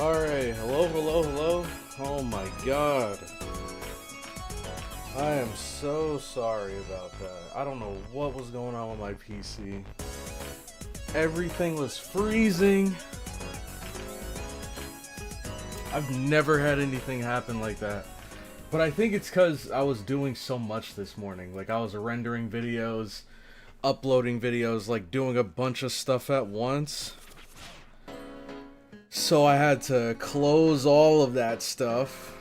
Alright, hello. Oh my god. I am so sorry about that. I don't know what was going on with my PC. Everything was freezing. I've never had anything happen like that. But I think it's because I was doing so much this morning. Like, I was rendering videos, uploading videos, like doing a bunch of stuff at once. So I had to close all of that stuff.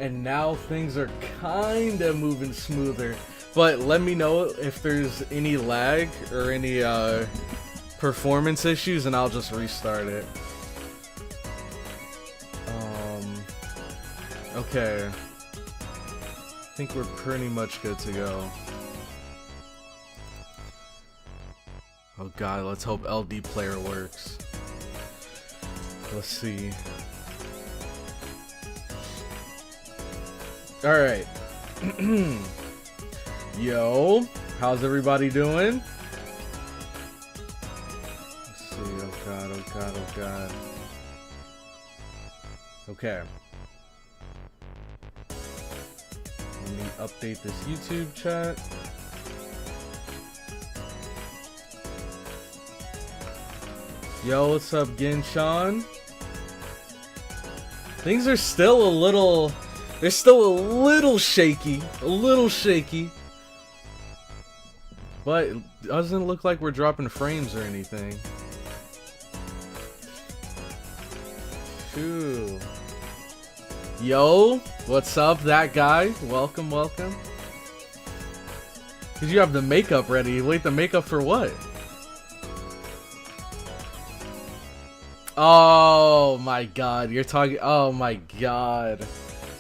And now things are kinda moving smoother. But let me know if there's any lag or any performance issues and I'll just restart it. Okay. I think we're pretty much good to go. Oh god, let's hope LD player works. Let's see. Alright. Yo, how's everybody doing? Let's see, oh god. Okay. Let me update this YouTube chat. Yo, what's up, Ginshan? Things are still a little... They're still a little shaky. But it doesn't look like we're dropping frames or anything. Phew. Yo, what's up, that guy? Welcome. Did you have the makeup ready? Wait, the makeup for what? Oh my god, you're talking... Oh my god.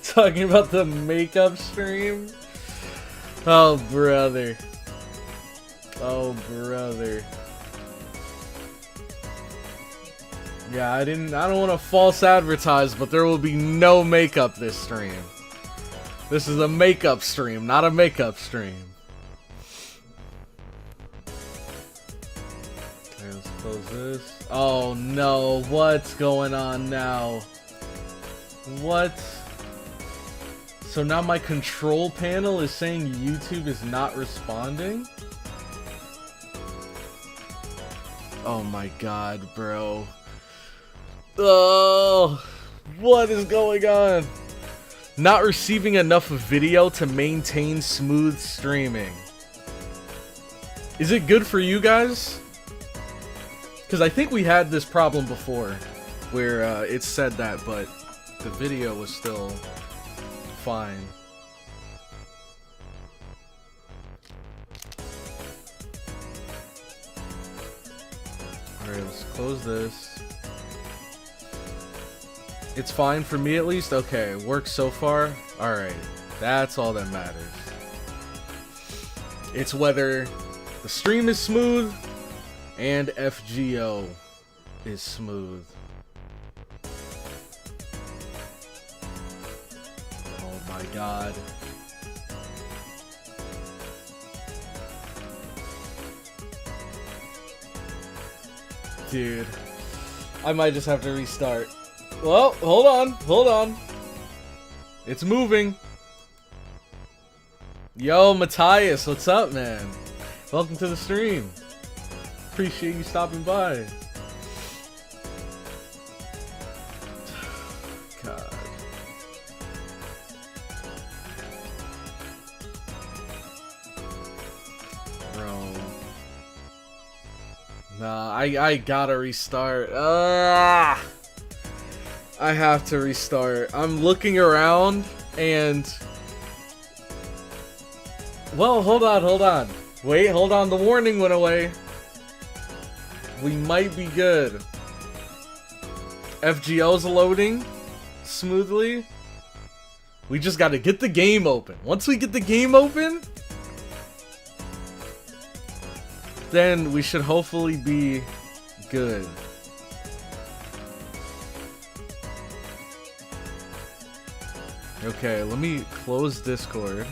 Talking about the makeup stream? Oh, brother. Yeah, I don't want to false advertise, but there will be no makeup this stream. This is a makeup stream, not a makeup stream. Okay, let's close this. Oh no, what's going on now? What? So now my control panel is saying YouTube is not responding? Oh my god, bro. Oh, what is going on? Not receiving enough video to maintain smooth streaming. Is it good for you guys? Because I think we had this problem before, where it said that, but the video was still fine. Alright, let's close this. It's fine for me at least? Okay, works so far? Alright, that's all that matters. It's whether the stream is smooth and FGO is smooth. Oh my god. Dude, I might just have to restart. Well, hold on. It's moving. Yo, Matthias, what's up, man? Welcome to the stream. Appreciate you stopping by. God. Bro. Nah, I gotta restart. I have to restart. I'm looking around and... Well, hold on. Wait, hold on. The warning went away. We might be good. FGO's loading smoothly. We just gotta get the game open. Once we get the game open, then we should hopefully be good. Okay, let me close Discord.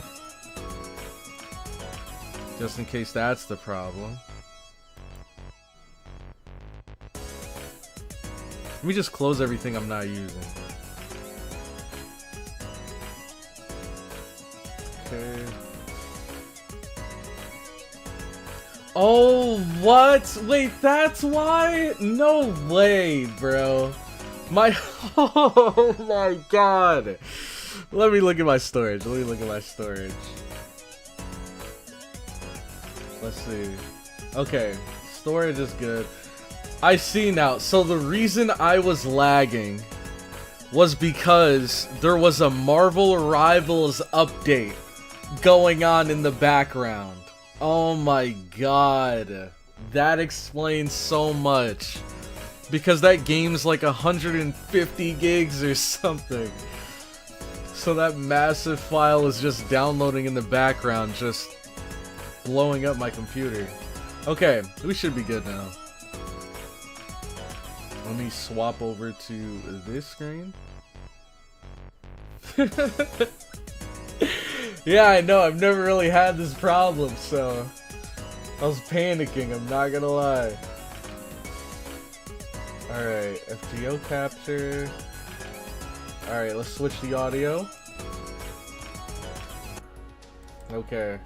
Just in case that's the problem. Let me just close everything I'm not using. Okay. Oh, what? Wait, that's why? No way, bro. Oh my god. Let me look at my storage. Let's see. Okay, storage is good. I see now. So the reason I was lagging was because there was a Marvel Rivals update going on in the background. Oh my god. That explains so much. Because that game's like 150 gigs or something. So that massive file is just downloading in the background, just blowing up my computer. Okay, we should be good now. Let me swap over to this screen. Yeah, I know, I've never really had this problem, so I was panicking, I'm not gonna lie. Alright, FGO capture. Alright, let's switch the audio. Okay.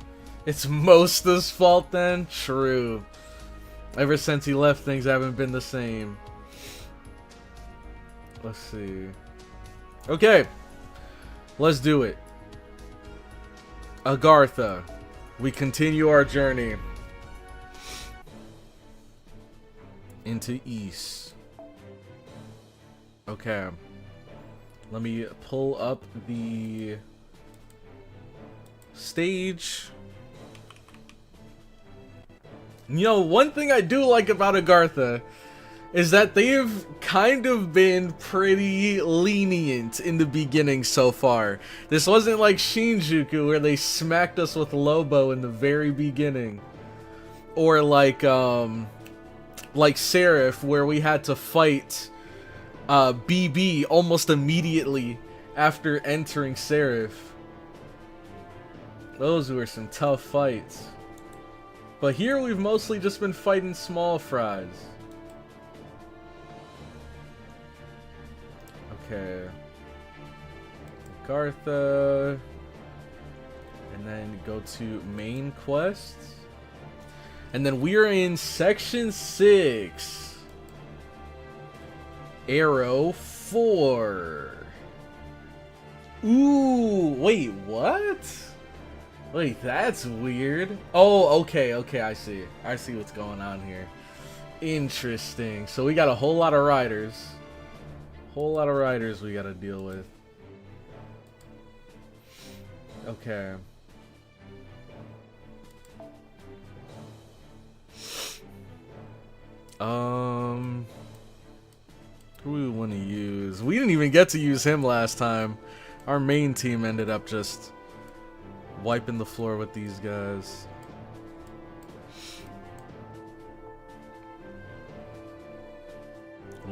It's Mosta's fault then? True. Ever since he left, things haven't been the same. Let's see. Okay. Let's do it. Agartha. We continue our journey into East. Okay. Let me pull up the stage. You know, one thing I do like about Agartha is that they've kind of been pretty lenient in the beginning so far. This wasn't like Shinjuku where they smacked us with Lobo in the very beginning. Or like Seraph where we had to fight BB almost immediately after entering Seraph. Those were some tough fights. But here we've mostly just been fighting small fries. Okay. Agartha. And then go to main quests. And then we are in section 6. Arrow 4. Ooh, wait, what? Wait, that's weird. Oh, okay, I see. I see what's going on here. Interesting. So we got a whole lot of riders. Whole lot of riders we gotta deal with. Okay. Who we want to use? We didn't even get to use him last time. Our main team ended up just wiping the floor with these guys.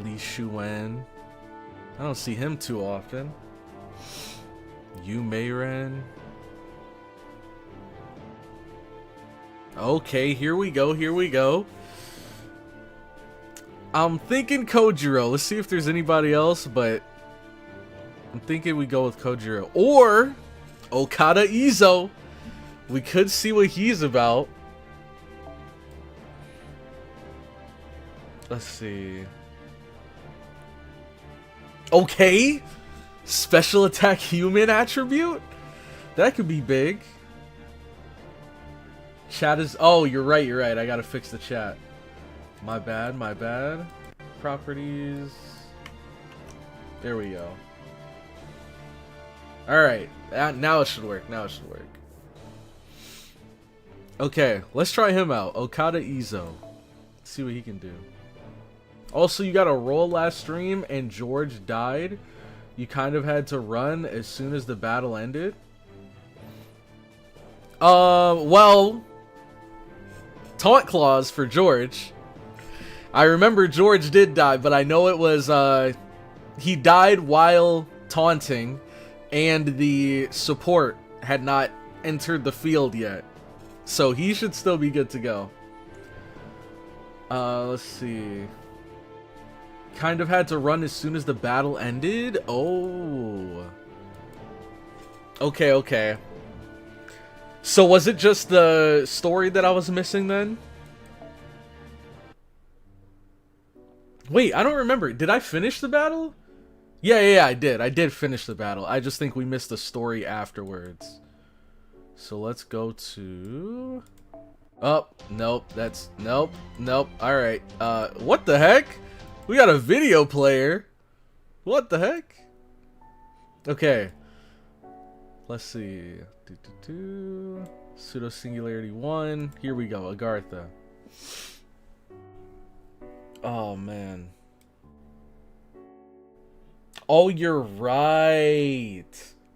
Li Shuan. I don't see him too often. Yu Meiren. Okay, here we go. I'm thinking Kojiro. Let's see if there's anybody else, but I'm thinking we go with Kojiro. Or Okada Izo. We could see what he's about. Let's see. Okay. Special attack human attribute? That could be big. Chat is... Oh, you're right. I gotta fix the chat. My bad. Properties. There we go. Alright. Now it should work. Okay, let's try him out. Okada Izo. Let's see what he can do. Also, you got a roll last stream and George died. You kind of had to run as soon as the battle ended. Well, taunt clause for George. I remember George did die, but I know it was, he died while taunting, and the support had not entered the field yet. So he should still be good to go. Let's see. kind of had to run as soon as the battle ended. Oh. Okay, okay. So was it just the story that I was missing then? Wait, I don't remember. Did I finish the battle? Yeah, I did. I did finish the battle. I just think we missed the story afterwards. So let's go to... Oh, nope. That's... Nope. Nope. Alright. What the heck? We got a video player. What the heck? Okay. Let's see. Pseudo Singularity 1. Here we go. Agartha. Oh, man. Oh, you're right.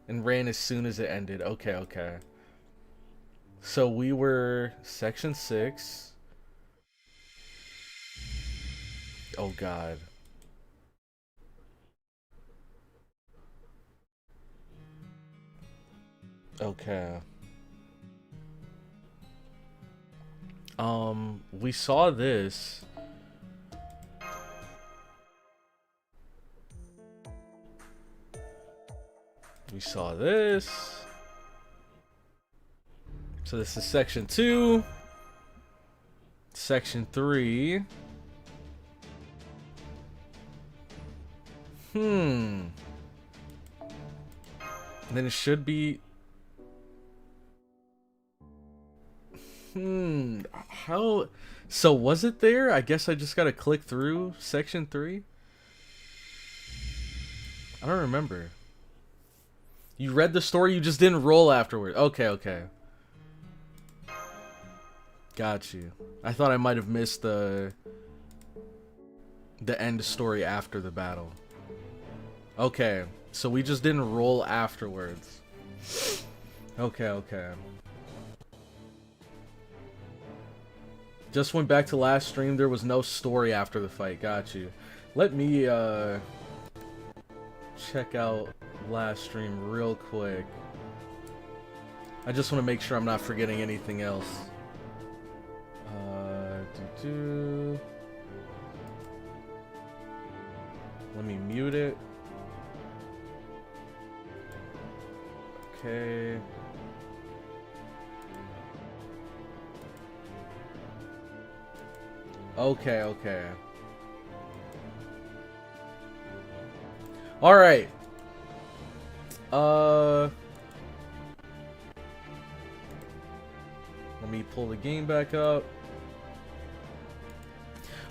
And ran as soon as it ended. Okay, okay. So we were section 6. Oh, God. Okay. We saw this. We saw this. So this is section 2. Section 3. And then it should be... How... So was it there? I guess I just gotta click through section 3? I don't remember. You read the story, you just didn't roll afterward. Okay, okay. Got you. I thought I might have missed the end story after the battle. Okay, so we just didn't roll afterwards. Okay, okay. Just went back to last stream, there was no story after the fight. Got you. Let me check out last stream real quick. I just want to make sure I'm not forgetting anything else. Let me mute it. Okay. Okay, okay. Alright. Let me pull the game back up.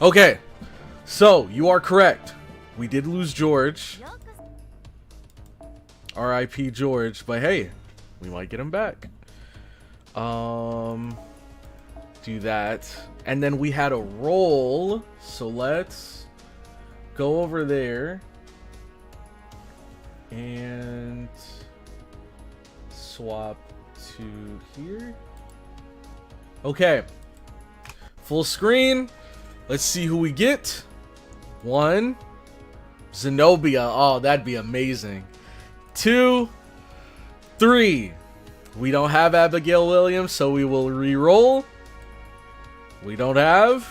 Okay. So, you are correct. We did lose George. R.I.P. George, but hey, we might get him back. Do that. And then we had a roll, so let's go over there and swap to here. Okay. Full screen. Let's see who we get. 1. Zenobia. Oh, that'd be amazing. 2. 3. We don't have Abigail Williams, so we will re-roll. We don't have.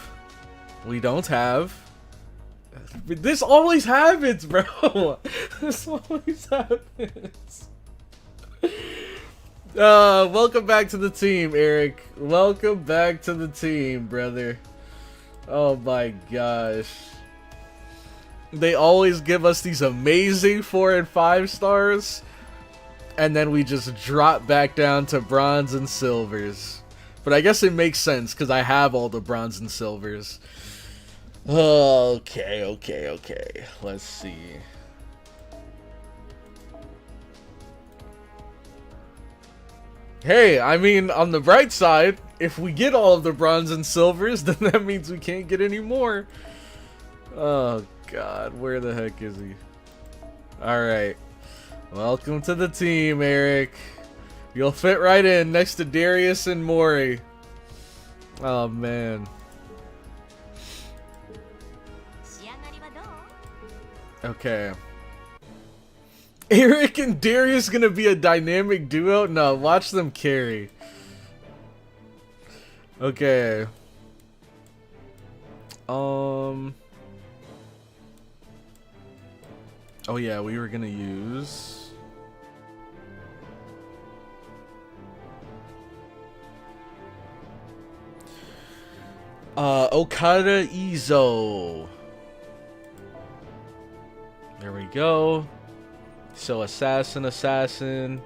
This always happens, bro. This always happens. Welcome back to the team, Eric. Welcome back to the team, brother. Oh my gosh. They always give us these amazing 4 and 5 stars, and then we just drop back down to bronze and silvers. But I guess it makes sense because I have all the bronze and silvers. Okay. Let's see. Hey, I mean, on the bright side, if we get all of the bronze and silvers, then that means we can't get any more. Oh, God. Where the heck is he? Alright. Welcome to the team, Eric. You'll fit right in next to Darius and Mori. Oh, man. Okay. Eric and Darius gonna be a dynamic duo? No, watch them carry. Okay. Oh yeah, we were gonna use... Okada Izo. There we go. So assassin, assassin.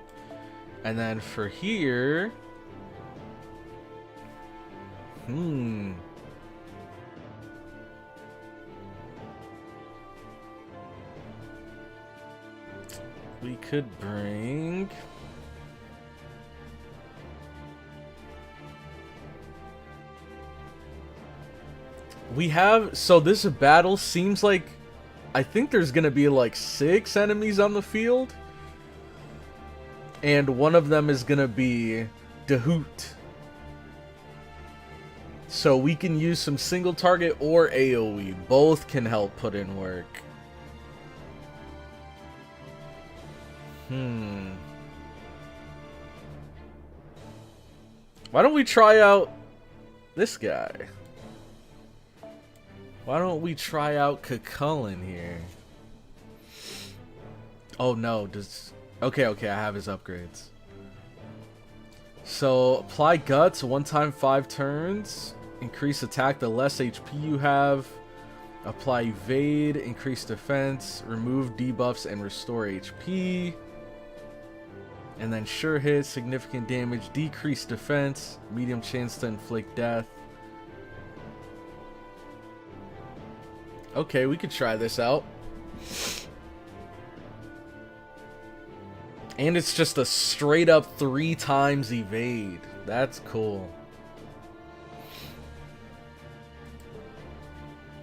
And then for here... We could bring... We have... So this battle seems like... I think there's gonna be like 6 enemies on the field. And one of them is gonna be DAHUT. So we can use some single target or AoE. Both can help put in work. Why don't we try out this guy? Why don't we try out Cucullin here? Oh no, does... Okay, I have his upgrades. So, apply Guts, 1 time 5 turns. Increase attack the less HP you have. Apply Evade, increase defense. Remove debuffs and restore HP. And then Sure Hit, significant damage, decrease defense. Medium chance to inflict death. Okay, we could try this out. And it's just a straight up 3 times evade. That's cool.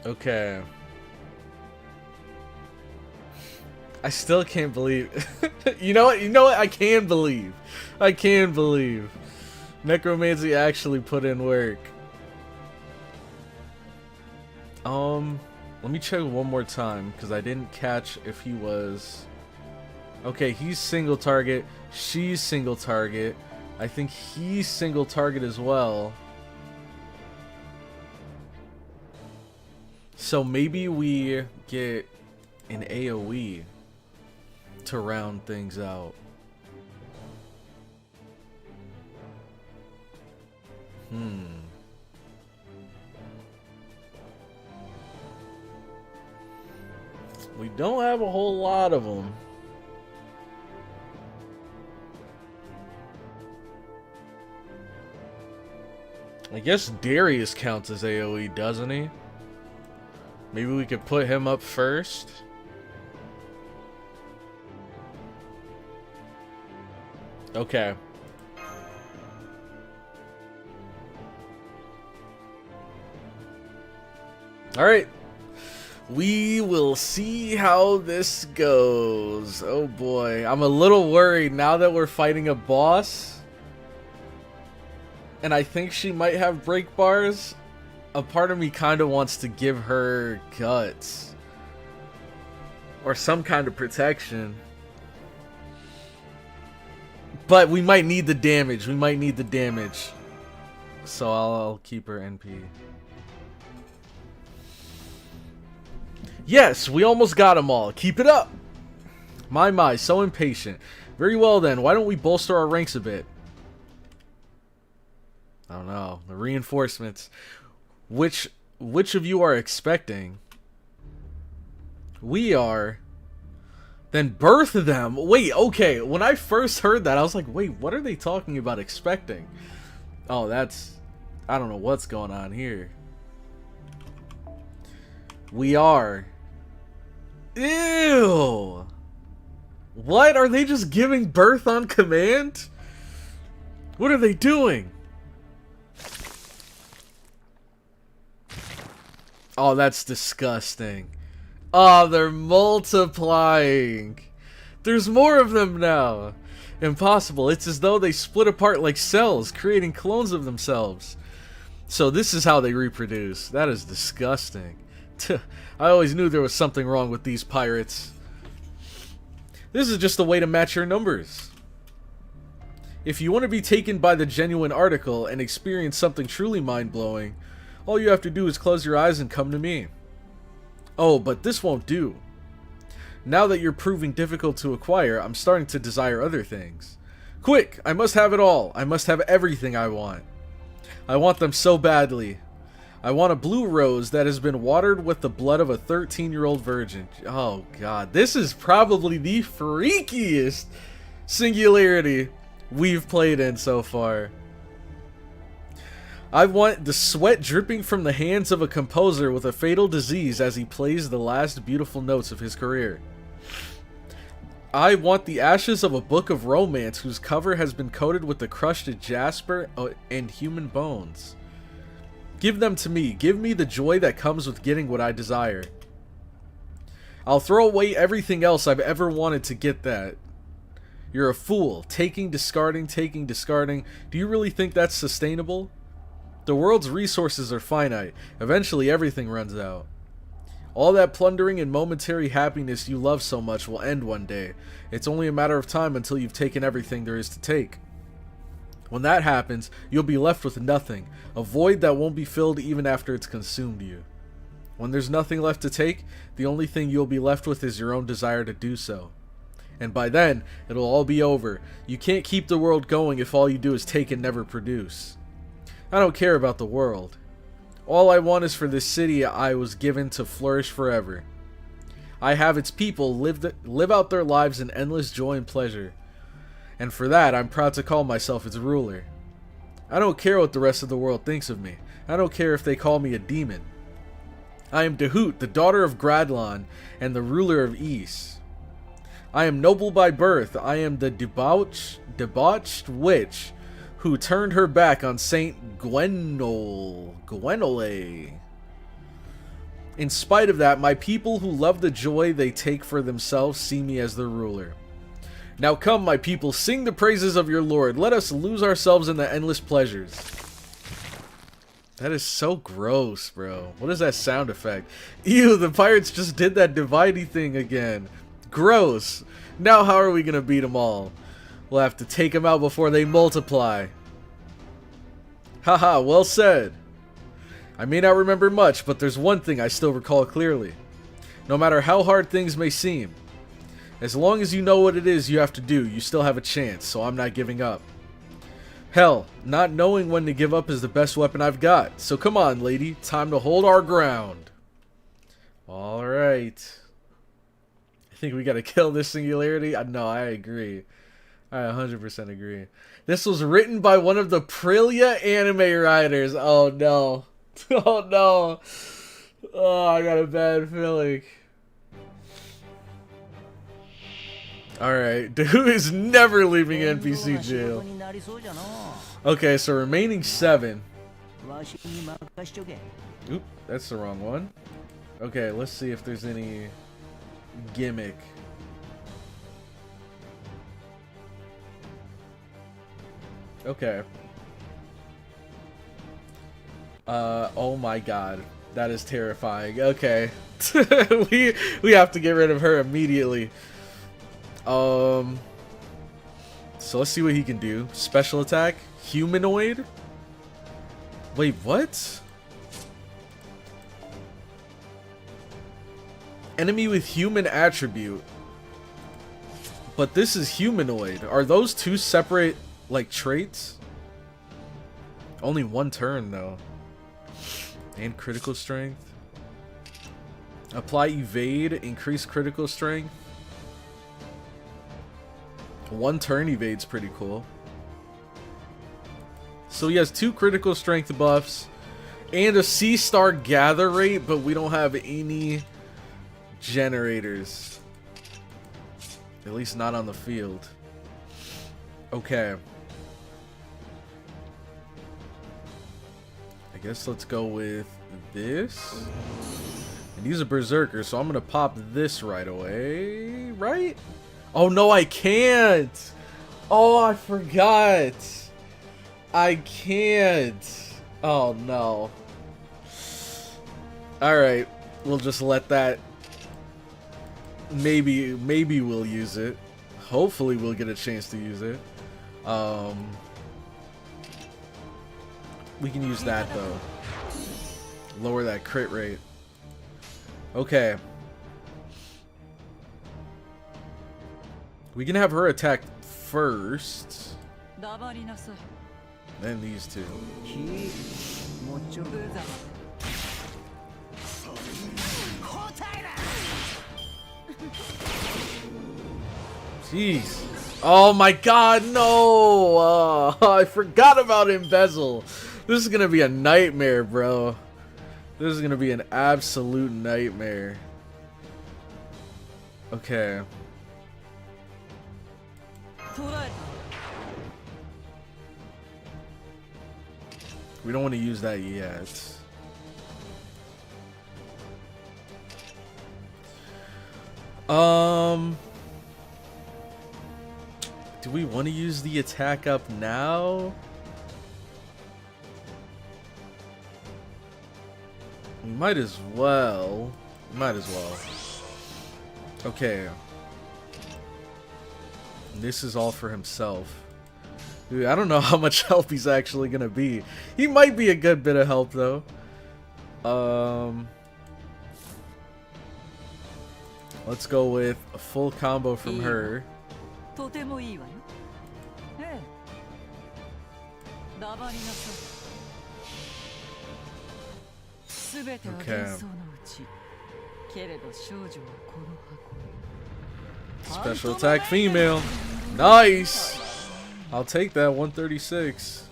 Okay. I still can't believe... You know what? I can believe. I can believe. Necromancy actually put in work. Let me check one more time, because I didn't catch if he was... Okay, he's single target. She's single target. I think he's single target as well. So maybe we get an AoE to round things out. We don't have a whole lot of them. I guess Darius counts as AoE, doesn't he? Maybe we could put him up first. Okay. Alright. We will see how this goes. Oh boy. I'm a little worried now that we're fighting a boss. And I think she might have break bars. A part of me kind of wants to give her guts. Or some kind of protection. But we might need the damage. We might need the damage. So I'll keep her NP. Yes, we almost got them all. Keep it up. My, so impatient. Very well then, why don't we bolster our ranks a bit? I don't know. The reinforcements. Which of you are expecting? We are. Then birth them. Wait, okay. When I first heard that, I was like, wait, what are they talking about expecting? Oh, that's... I don't know what's going on here. We are. Ew. What? Are they just giving birth on command? What are they doing? Oh, that's disgusting. Oh, they're multiplying. There's more of them now. Impossible. It's as though they split apart like cells, creating clones of themselves. So this is how they reproduce. That is disgusting. I always knew there was something wrong with these pirates. This is just a way to match your numbers. If you want to be taken by the genuine article and experience something truly mind-blowing, all you have to do is close your eyes and come to me. Oh, but this won't do. Now that you're proving difficult to acquire, I'm starting to desire other things. Quick! I must have it all. I must have everything I want. I want them so badly. I want a blue rose that has been watered with the blood of a 13-year-old virgin. Oh god, this is probably the freakiest singularity we've played in so far. I want the sweat dripping from the hands of a composer with a fatal disease as he plays the last beautiful notes of his career. I want the ashes of a book of romance whose cover has been coated with the crushed jasper and human bones. Give them to me. Give me the joy that comes with getting what I desire. I'll throw away everything else I've ever wanted to get that. You're a fool. Taking, discarding, taking, discarding. Do you really think that's sustainable? The world's resources are finite. Eventually everything runs out. All that plundering and momentary happiness you love so much will end one day. It's only a matter of time until you've taken everything there is to take. When that happens, you'll be left with nothing, a void that won't be filled even after it's consumed you. When there's nothing left to take, the only thing you'll be left with is your own desire to do so. And by then, it'll all be over. You can't keep the world going if all you do is take and never produce. I don't care about the world. All I want is for this city I was given to flourish forever. I have its people live out their lives in endless joy and pleasure. And for that, I'm proud to call myself its ruler. I don't care what the rest of the world thinks of me. I don't care if they call me a demon. I am DAHUT, the daughter of Gradlon, and the ruler of Ys. I am noble by birth. I am the debauched witch who turned her back on Saint Gwenole. In spite of that, my people who love the joy they take for themselves see me as their ruler. Now come, my people, sing the praises of your Lord. Let us lose ourselves in the endless pleasures. That is so gross, bro. What is that sound effect? Ew, the pirates just did that dividey thing again. Gross. Now how are we gonna beat them all? We'll have to take them out before they multiply. Haha, well said. I may not remember much, but there's one thing I still recall clearly. No matter how hard things may seem, as long as you know what it is you have to do, you still have a chance, so I'm not giving up. Hell, not knowing when to give up is the best weapon I've got. So come on, lady, time to hold our ground. Alright. I think we gotta kill this singularity. No, I agree. I 100% agree. This was written by one of the Aprilia anime writers. Oh no. Oh no. Oh, I got a bad feeling. Alright, DAHUT is never leaving NPC jail. Okay, so remaining 7. Oop, that's the wrong one. Okay, let's see if there's any gimmick. Okay. Oh my god. That is terrifying. Okay. we have to get rid of her immediately. So let's see what he can do. Special attack, humanoid. Wait, what? Enemy with human attribute. But this is humanoid. Are those two separate, like, traits? Only one turn, though. And critical strength. Apply evade, increase critical strength. One turn evade's pretty cool. So he has 2 critical strength buffs and a C-star gather rate, but we don't have any generators. At least not on the field. Okay. I guess let's go with this. And he's a berserker, so I'm gonna pop this right away, right? Oh no, I can't! Oh, I forgot! I can't! Oh no. Alright, we'll just let that... Maybe we'll use it. Hopefully we'll get a chance to use it. We can use that though. Lower that crit rate. Okay. We can have her attack first. Then these two. Jeez. Oh my god, no! I forgot about embezzle. This is gonna be a nightmare, bro. This is gonna be an absolute nightmare. Okay. We don't want to use that yet. Do we want to use the attack up now? We might as well. Might as well. Okay. This is all for himself. Dude, I don't know how much help he's actually gonna be. He might be a good bit of help though. Let's go with a full combo from her. Okay. Special attack female. Nice. I'll take that 136.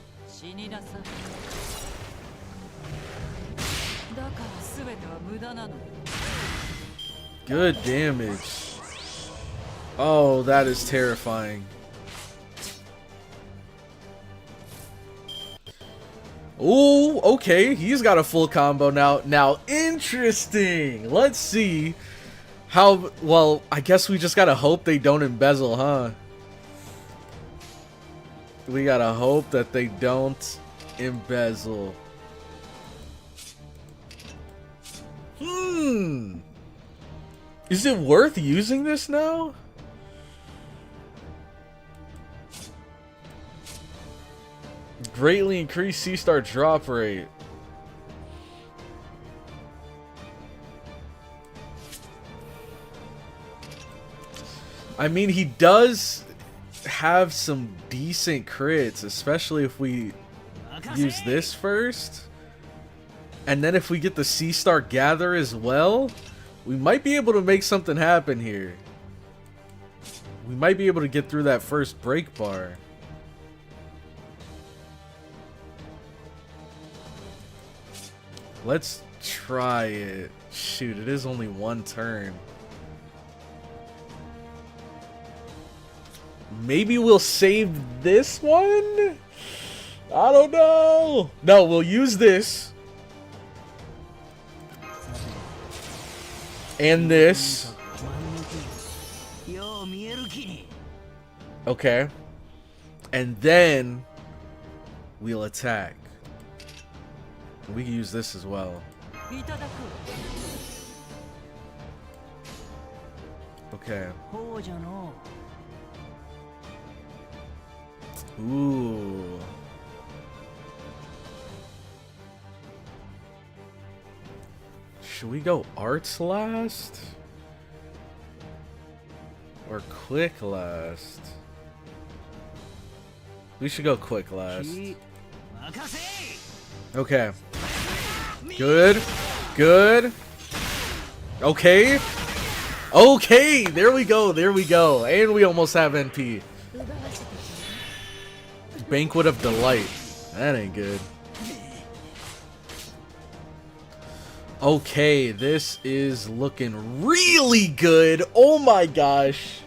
Good damage. Oh, that is terrifying. Oh, okay. He's got a full combo now. Now, interesting. Let's see how... Well, I guess we just gotta hope they don't embezzle, huh? We gotta hope that they don't embezzle. Is it worth using this now? Greatly increased C-star drop rate. I mean, he does have some decent crits, especially if we use this first. And then if we get the C-star gather as well, we might be able to make something happen here. We might be able to get through that first break bar. Let's try it. Shoot, it is only one turn. Maybe we'll save this one? I don't know. No, we'll use this. And this. Okay. And then we'll attack. We can use this as well. Okay. Ooh. Should we go arts last? Or quick last? We should go quick last. Okay. Good. Good. Okay. Okay. There we go. There we go. And we almost have NP. Banquet of Delight. That ain't good. Okay, this is looking really good. Oh my gosh.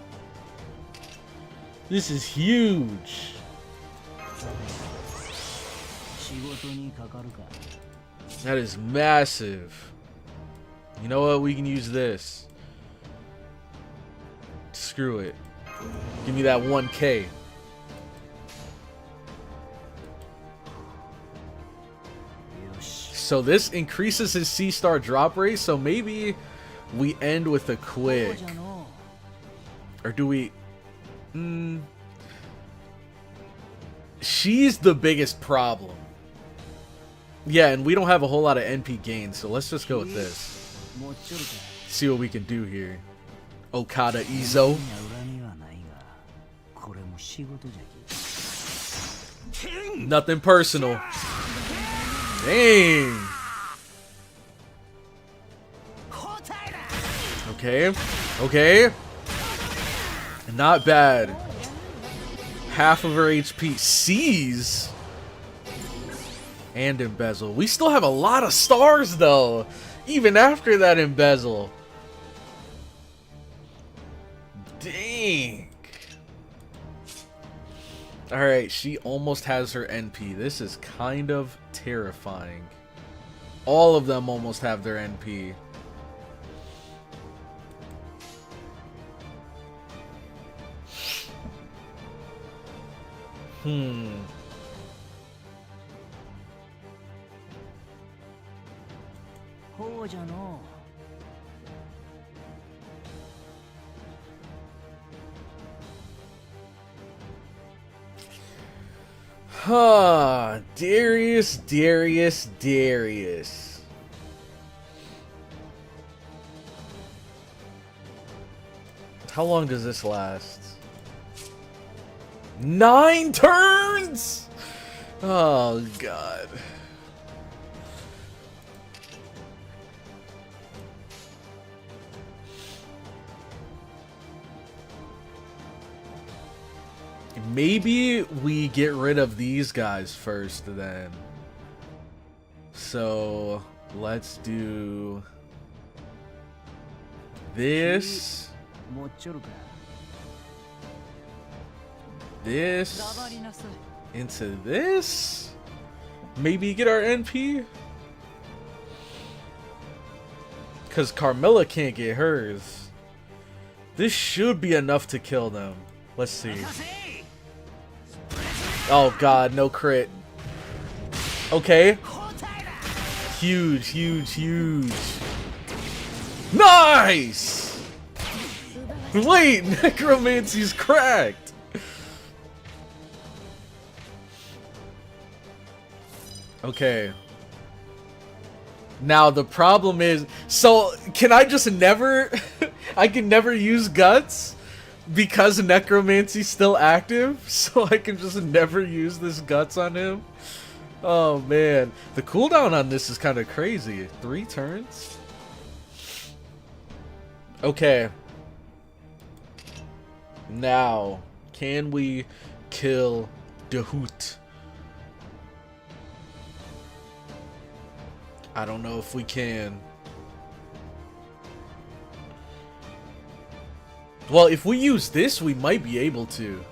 This is huge. That is massive. You know what? We can use this. Screw it. Give me that 1K. So this increases his C-star drop rate, so maybe we end with a quick. Or do we... She's the biggest problem. Yeah, and we don't have a whole lot of NP gains, so let's just go with this. See what we can do here. Okada Izo. Nothing personal. Dang. Okay. Okay. Not bad. Half of her HP. Seize. And embezzle. We still have a lot of stars though. Even after that embezzle. Dang. Alright, she almost has her NP. This is kind of terrifying. All of them almost have their NP. Huh, Darius. How long does this last? 9 turns? Oh, God. Maybe we get rid of these guys first then. So let's do this. This into this. Maybe get our NP. Because Carmilla can't get hers. This should be enough to kill them. Let's see. Oh god, no crit. Okay. Huge. Nice! Wait, necromancy's cracked. Okay. Now the problem is, so can I just never I can never use guts? Because necromancy's still active, so I can just never use this guts on him. Oh man, the cooldown on this is kind of crazy. 3 turns. Okay. Now, can we kill DAHUT? I don't know if we can. Well, if we use this, we might be able to.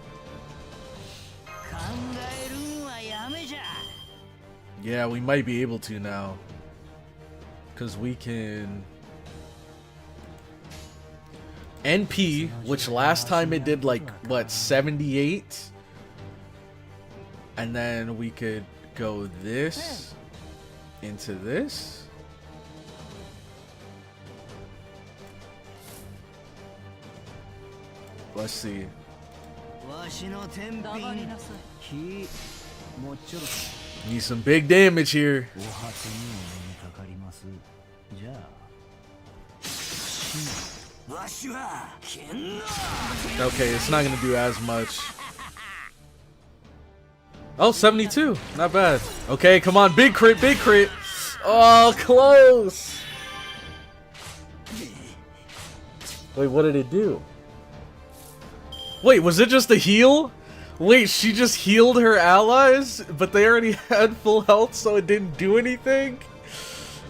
Yeah, we might be able to now. Because we can... NP, which last time it did like, what, 78? And then we could go this into this. Let's see. Need some big damage here. Okay, it's not gonna do as much. Oh, 72. Not bad. Okay, come on. Big crit, big crit. Oh, close. Wait, what did it do? Wait, was it just a heal? Wait, she just healed her allies, but they already had full health, so it didn't do anything?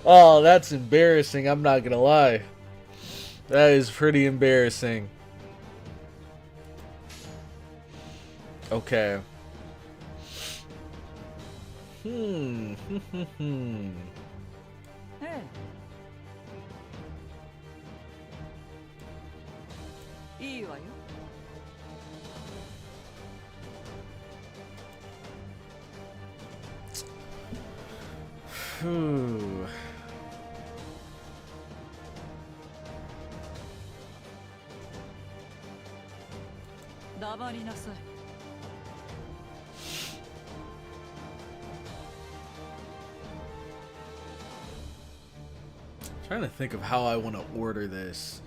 Oh, that's embarrassing. I'm not gonna lie. That is pretty embarrassing. Okay. Hey. Phew. Trying to think of how I want to order this.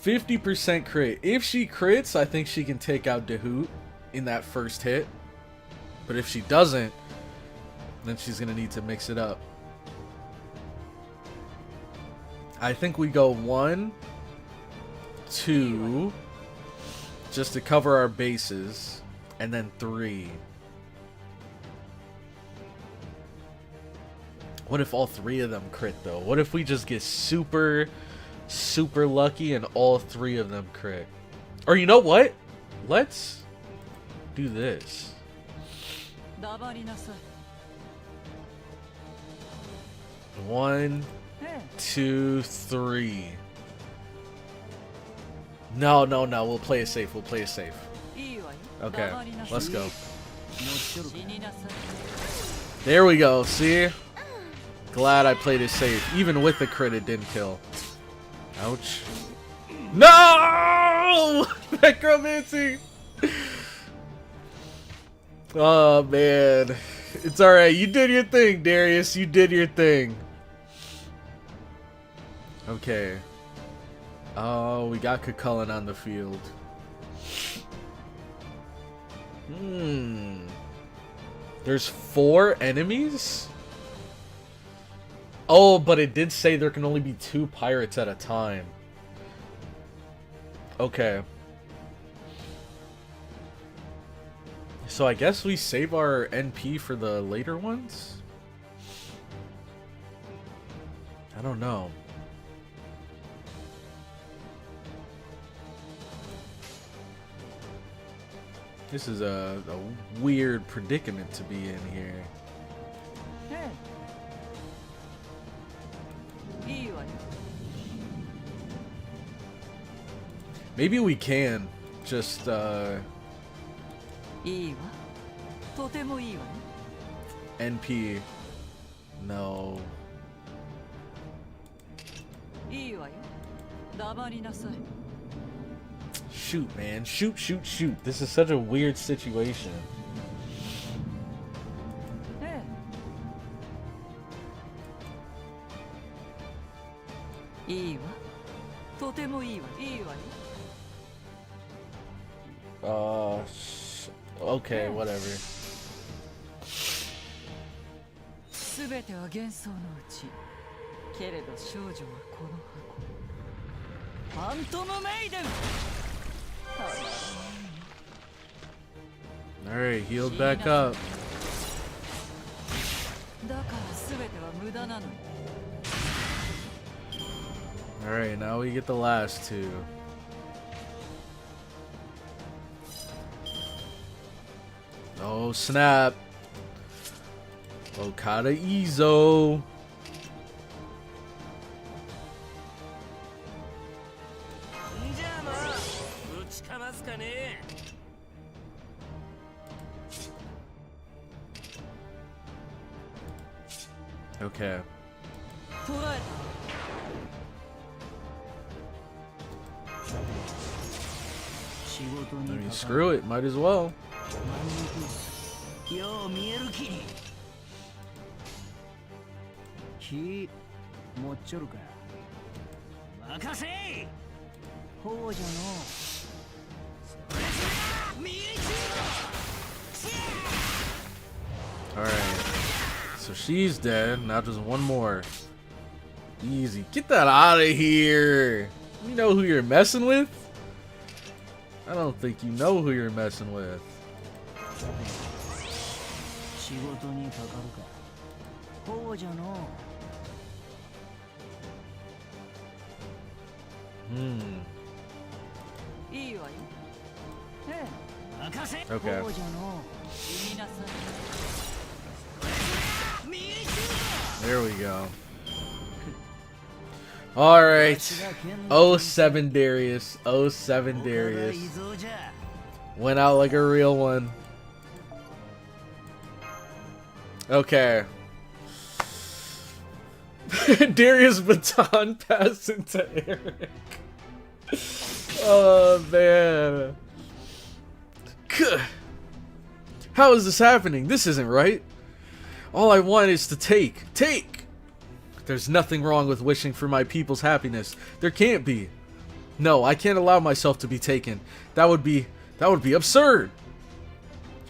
50% crit. If she crits, I think she can take out DAHUT. in that first hit. But if she doesn't, then she's gonna need to mix it up. I think we go 1, 2, just to cover our bases, and then 3. What if all 3 of them crit though? What if we just get super lucky and all 3 of them crit? Or you know what? Let's do this. 1, 2, 3. No. We'll play it safe. Okay, let's go. There we go. See? Glad I played it safe. Even with the crit, it didn't kill. Ouch. No! Necromancy! Oh, man. It's alright. You did your thing, Darius. You did your thing. Okay. Oh, we got Cucullin on the field. There's 4 enemies? Oh, but it did say there can only be 2 pirates at a time. Okay. So I guess we save our NP for the later ones? I don't know. This is a weird predicament to be in here. Maybe we can just NP. No. Shoot, man. Shoot. This is such a weird situation. Okay, whatever. Alright, healed back up. Alright, now we get the last 2. Oh snap. Okada Izo. Okay. I mean, screw it, might as well. Alright. So she's dead. Now just one more. Easy. Get that out of here. You know who you're messing with? I don't think you know who you're messing with. Okay. There we go. Alright. 07 Darius. 07 Darius. Went out like a real one. Okay. Darius baton pass into Eric. Oh man. How is this happening? This isn't right. All I want is to take. There's nothing wrong with wishing for my people's happiness. There can't be. No, I can't allow myself to be taken. That would be absurd.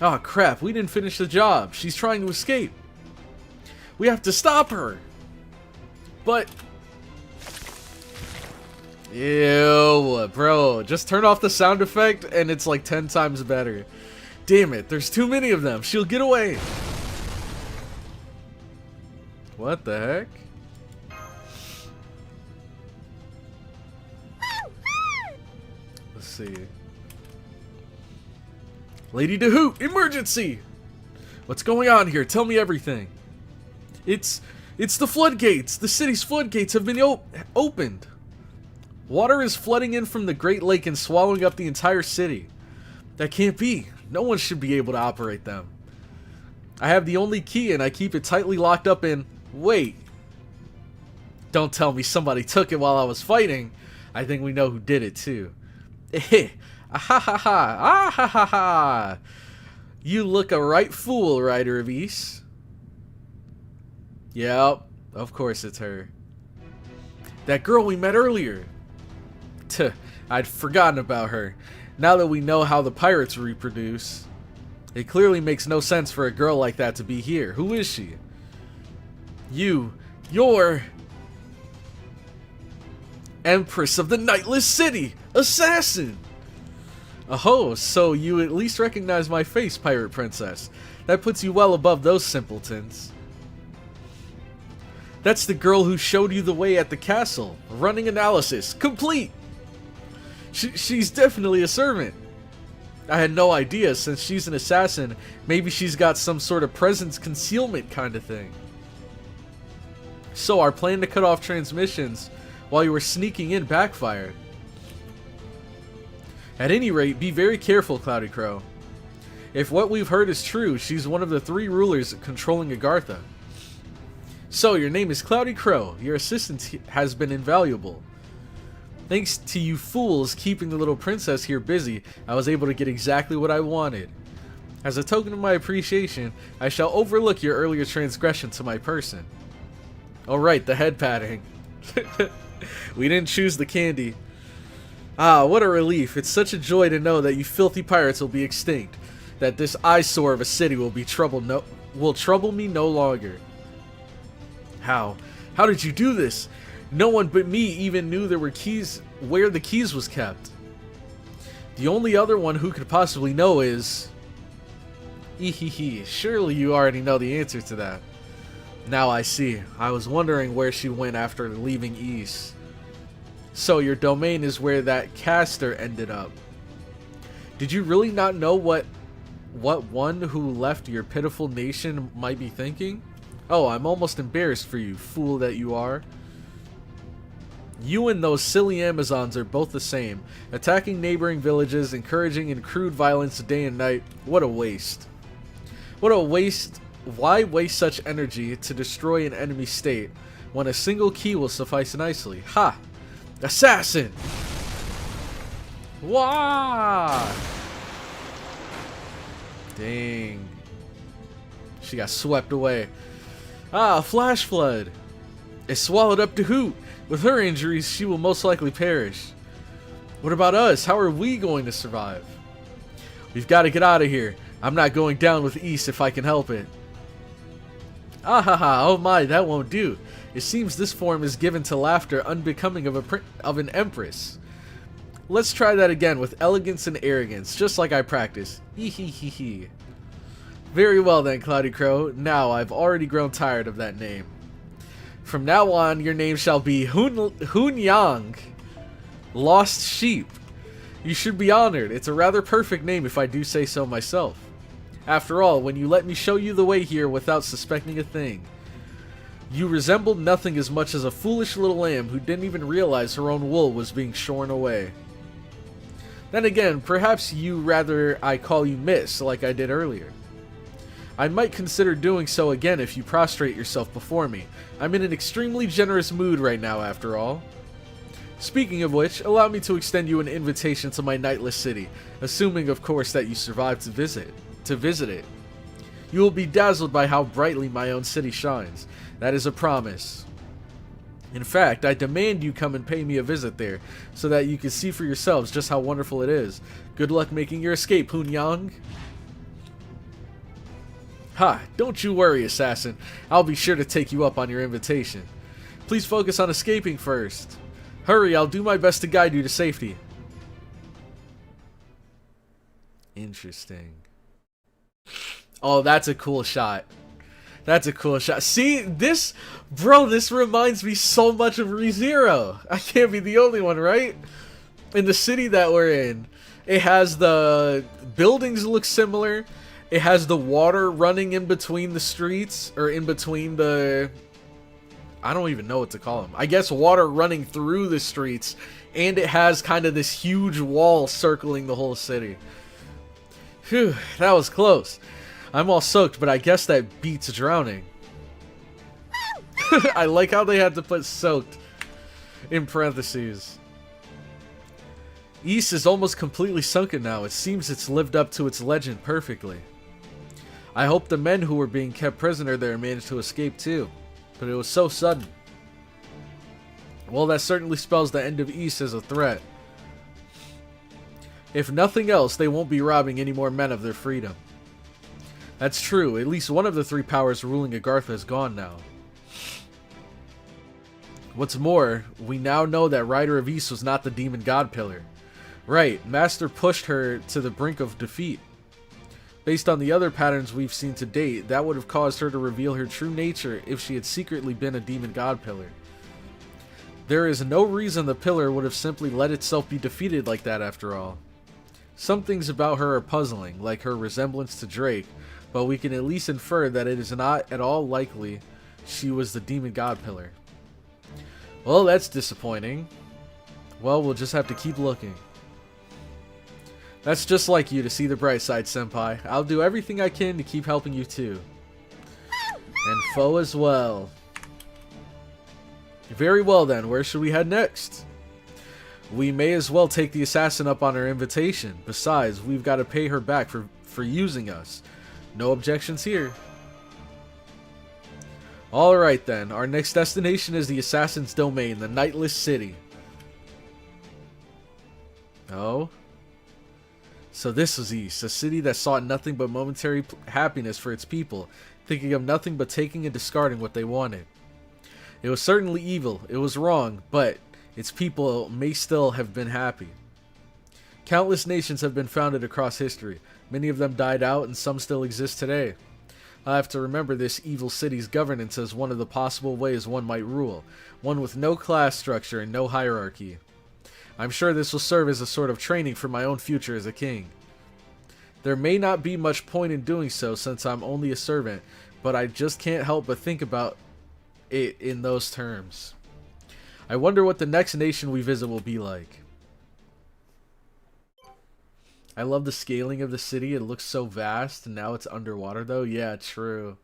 Oh crap, we didn't finish the job. She's trying to escape. We have to stop her. But... Ew, bro. Just turn off the sound effect and it's like 10 times better. Damn it, there's too many of them. She'll get away. What the heck? Let's see. Lady DAHUT, emergency! What's going on here? Tell me everything. It's the floodgates. The city's floodgates have been opened. Water is flooding in from the Great Lake and swallowing up the entire city. That can't be. No one should be able to operate them. I have the only key and I keep it tightly locked up in... Wait. Don't tell me somebody took it while I was fighting. I think we know who did it too. Ah ha ha ha. Ah ha ha ha. You look a right fool, Rider of East. Yep, of course it's her. That girl we met earlier. Tuh, I'd forgotten about her. Now that we know how the pirates reproduce, it clearly makes no sense for a girl like that to be here. Who is she? You're Empress of the Nightless City! Assassin! Oh, so you at least recognize my face, Pirate Princess. That puts you well above those simpletons. That's the girl who showed you the way at the castle. Running analysis. Complete! She's definitely a servant. I had no idea, since she's an assassin, maybe she's got some sort of presence concealment kind of thing. So our plan to cut off transmissions while you were sneaking in backfired. At any rate, be very careful, CloudyCrow. If what we've heard is true, she's one of the 3 rulers controlling Agartha. So, your name is CloudyCrow. Your assistance has been invaluable. Thanks to you fools keeping the little princess here busy, I was able to get exactly what I wanted. As a token of my appreciation, I shall overlook your earlier transgression to my person. Alright, the head patting. We didn't choose the candy. Ah, what a relief. It's such a joy to know that you filthy pirates will be extinct. That this eyesore of a city will trouble me no longer. How? How did you do this? No one but me even knew there were keys where the keys was kept. The only other one who could possibly know is... Ehehe, surely you already know the answer to that. Now I see. I was wondering where she went after leaving East. So your domain is where that caster ended up. Did you really not know what one who left your pitiful nation might be thinking? Oh, I'm almost embarrassed for you, fool that you are. You and those silly Amazons are both the same. Attacking neighboring villages, encouraging in crude violence day and night. What a waste. What a waste. Why waste such energy to destroy an enemy state when a single key will suffice nicely? Ha! Assassin! Wah! Dang. She got swept away. Ah, flash flood. It swallowed up DAHUT. With her injuries, she will most likely perish. What about us? How are we going to survive? We've got to get out of here. I'm not going down with East if I can help it. Ah ha ha, oh my, that won't do. It seems this form is given to laughter unbecoming of an empress. Let's try that again with elegance and arrogance, just like I practice. Hee. Very well then, CloudyCrow. Now I've already grown tired of that name. From now on, your name shall be Hunyang, Lost Sheep. You should be honored. It's a rather perfect name if I do say so myself. After all, when you let me show you the way here without suspecting a thing, you resembled nothing as much as a foolish little lamb who didn't even realize her own wool was being shorn away. Then again, perhaps you rather I call you Miss, like I did earlier. I might consider doing so again if you prostrate yourself before me. I'm in an extremely generous mood right now, after all. Speaking of which, allow me to extend you an invitation to my nightless city, assuming of course that you survive to visit it. You will be dazzled by how brightly my own city shines. That is a promise. In fact, I demand you come and pay me a visit there, so that you can see for yourselves just how wonderful it is. Good luck making your escape, Hunyang. Ha, don't you worry, assassin. I'll be sure to take you up on your invitation. Please focus on escaping first. Hurry, I'll do my best to guide you to safety. Interesting. Oh, that's a cool shot. That's a cool shot. See, this, bro, this reminds me so much of ReZero. I can't be the only one, right? In the city that we're in, it has the buildings look similar. It has the water running in between the streets, or in between the, I don't even know what to call them. I guess water running through the streets, and it has kind of this huge wall circling the whole city. Phew, that was close. I'm all soaked, but I guess that beats drowning. I like how they had to put soaked in parentheses. East is almost completely sunken now. It seems it's lived up to its legend perfectly. I hope the men who were being kept prisoner there managed to escape too, but it was so sudden. Well, that certainly spells the end of East as a threat. If nothing else, they won't be robbing any more men of their freedom. That's true. At least one of the three powers ruling Agartha is gone now. What's more, we now know that Rider of East was not the demon god pillar. Right, Master pushed her to the brink of defeat. Based on the other patterns we've seen to date, that would have caused her to reveal her true nature if she had secretly been a demon god pillar. There is no reason the pillar would have simply let itself be defeated like that after all. Some things about her are puzzling, like her resemblance to Drake, but we can at least infer that it is not at all likely she was the demon god pillar. Well, that's disappointing. Well, we'll just have to keep looking. That's just like you to see the bright side, Senpai. I'll do everything I can to keep helping you too. And Foe as well. Very well then, where should we head next? We may as well take the assassin up on her invitation. Besides, we've got to pay her back for using us. No objections here. Alright then, our next destination is the assassin's domain, the Nightless City. Oh? So this was East, a city that sought nothing but momentary happiness for its people, thinking of nothing but taking and discarding what they wanted. It was certainly evil, it was wrong, but its people may still have been happy. Countless nations have been founded across history. Many of them died out and some still exist today. I have to remember this evil city's governance as one of the possible ways one might rule, one with no class structure and no hierarchy. I'm sure this will serve as a sort of training for my own future as a king. There may not be much point in doing so since I'm only a servant, but I just can't help but think about it in those terms. I wonder what the next nation we visit will be like. I love the scaling of the city. It looks so vast, and now it's underwater though. Yeah, true.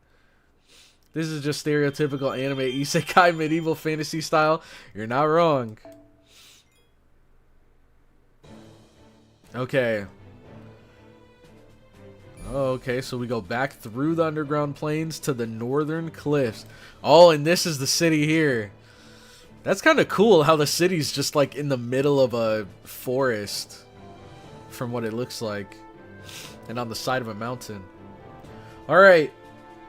This is just stereotypical anime isekai medieval fantasy style. You're not wrong. Okay. Okay, so we go back through the underground plains to the northern cliffs. Oh, and this is the city here. That's kind of cool how the city's just like in the middle of a forest, from what it looks like, and on the side of a mountain. Alright,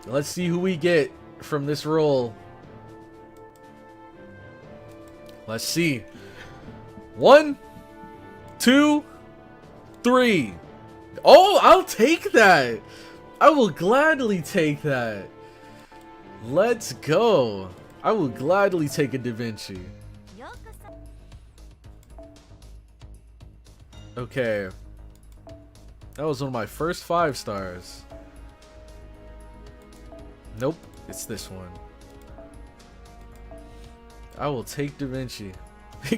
let's see who we get from this roll. Let's see. 1, 2, 3. Oh, I'll take that. I will gladly take that. Let's go. I will gladly take a Da Vinci. Okay. That was one of my first 5 stars. Nope, it's this one. I will take Da Vinci.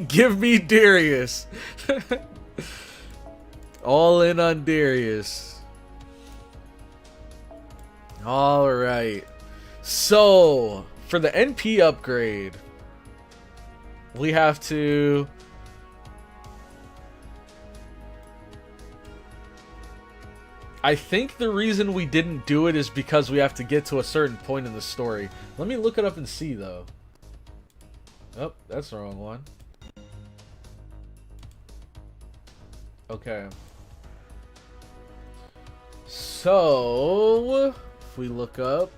Give me Darius. All in on Darius. Alright. So, for the NP upgrade, we have to... I think the reason we didn't do it is because we have to get to a certain point in the story. Let me look it up and see, though. Oh, that's the wrong one. Okay. So, if we look up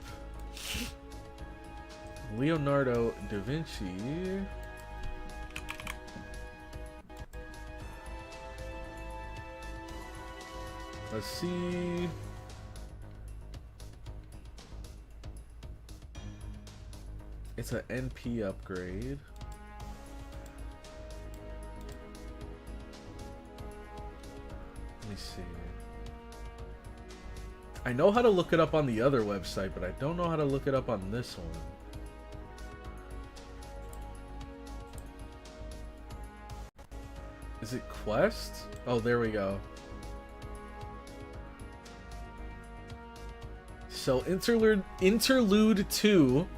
Leonardo da Vinci, let's see. It's an NP upgrade. Let me see. I know how to look it up on the other website, but I don't know how to look it up on this one. Is it Quest? Oh, there we go. So Interlude 2,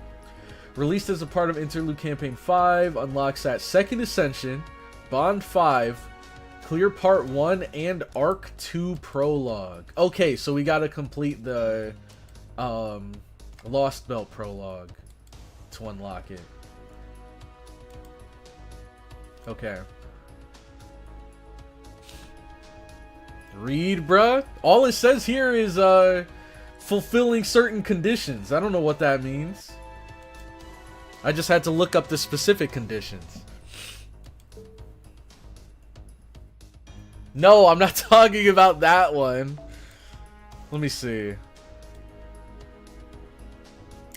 released as a part of Interlude Campaign 5, unlocks that Second Ascension, Bond 5, Clear Part 1, and Arc 2 Prologue. Okay, so we gotta complete the Lost Belt Prologue to unlock it. Okay. Read, bruh. All it says here is fulfilling certain conditions. I don't know what that means. I just had to look up the specific conditions. No, I'm not talking about that one. Let me see.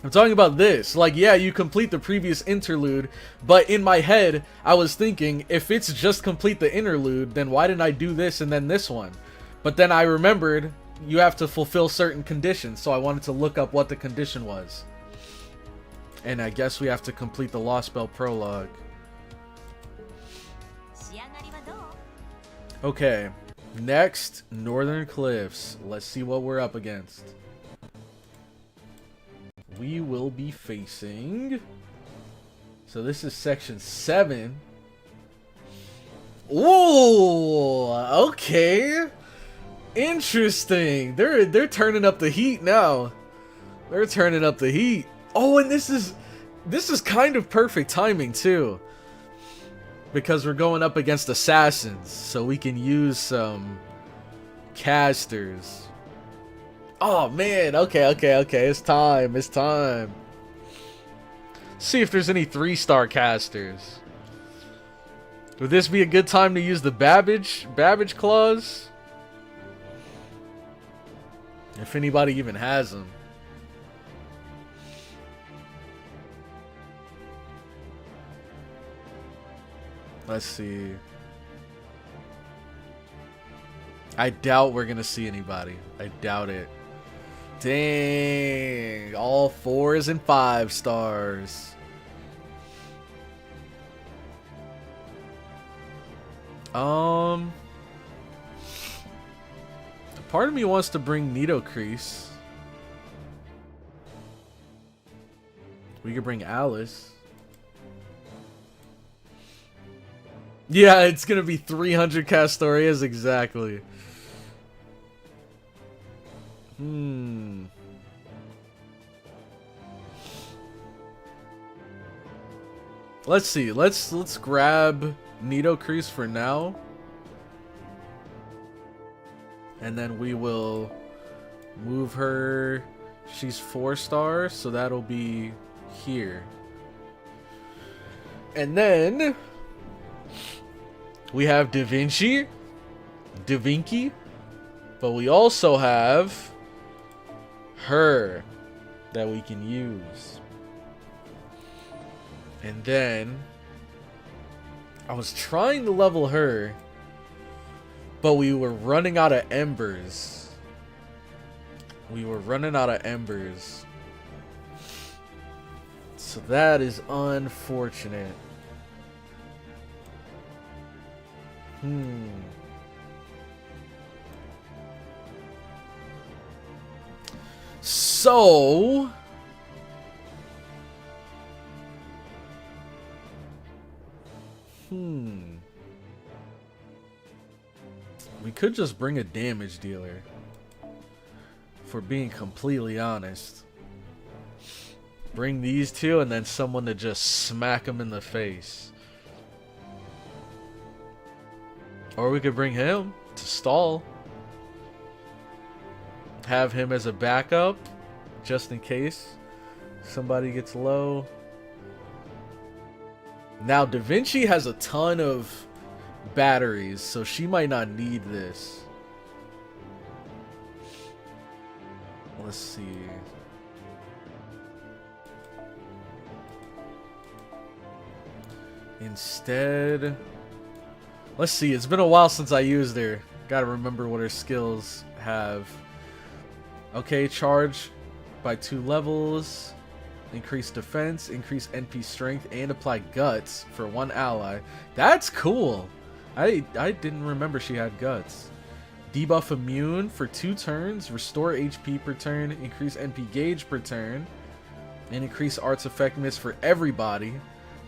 I'm talking about this. Like, yeah, you complete the previous interlude, but in my head, I was thinking, if it's just complete the interlude, then why didn't I do this and then this one? But then I remembered you have to fulfill certain conditions, so I wanted to look up what the condition was. And I guess we have to complete the Lost Belt Prologue. Okay, next, Northern Cliffs. Let's see what we're up against. We will be facing... So this is section 7. Ooh, okay. Interesting. They're turning up the heat now. They're turning up the heat. Oh, and this is kind of perfect timing too. Because we're going up against assassins, so we can use some casters. Oh man, okay. It's time. See if there's any 3-star casters. Would this be a good time to use the Babbage clause? If anybody even has them. Let's see. I doubt we're gonna see anybody. I doubt it. Dang. All 4s and 5 stars. Part of me wants to bring Nitocrease. We could bring Alice. Yeah, it's gonna be 300 Castorias exactly. Let's see. Let's grab Nitocrease for now. And then we will move her. She's 4 stars, so that'll be here. And then we have Da Vinci, but we also have her that we can use. And then I was trying to level her, but we were running out of embers. So that is unfortunate. So we could just bring a damage dealer, for being completely honest. Bring these two and then someone to just smack them in the face. Or we could bring him to stall. Have him as a backup. just in case somebody gets low. Now, Da Vinci has a ton of batteries, so she might not need this. Let's see. Instead, let's see. It's been a while since I used her. Gotta remember what her skills have. Okay, charge by 2 levels. Increase defense, increase NP strength, and apply guts for 1 ally. That's cool. I didn't remember she had guts. Debuff immune for 2 turns, restore HP per turn, increase NP gauge per turn, and increase arts effectiveness for everybody,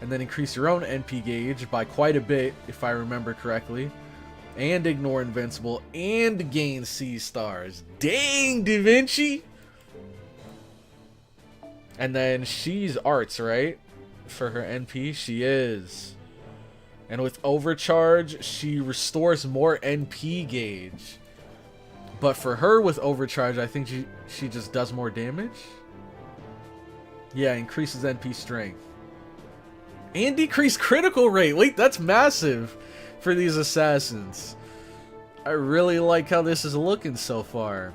and then increase your own NP gauge by quite a bit, if I remember correctly, and ignore invincible, and gain C stars. Dang, Da Vinci! And then she's arts, right? For her NP, she is. And with overcharge, she restores more NP gauge. But for her with overcharge, I think she just does more damage. Yeah, increases NP strength. And decrease critical rate. Wait, that's massive for these assassins. I really like how this is looking so far.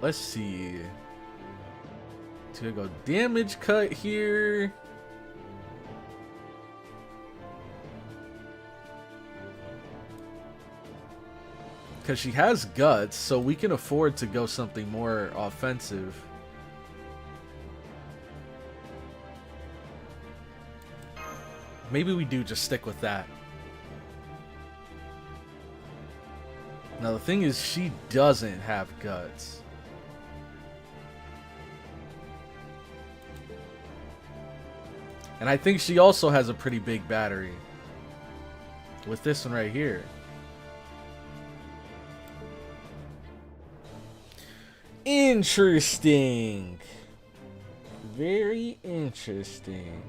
Let's see. So we go damage cut here. Because she has guts, so we can afford to go something more offensive. Maybe we do just stick with that. Now the thing is, she doesn't have guts. And I think she also has a pretty big battery. With this one right here. Interesting. Very interesting.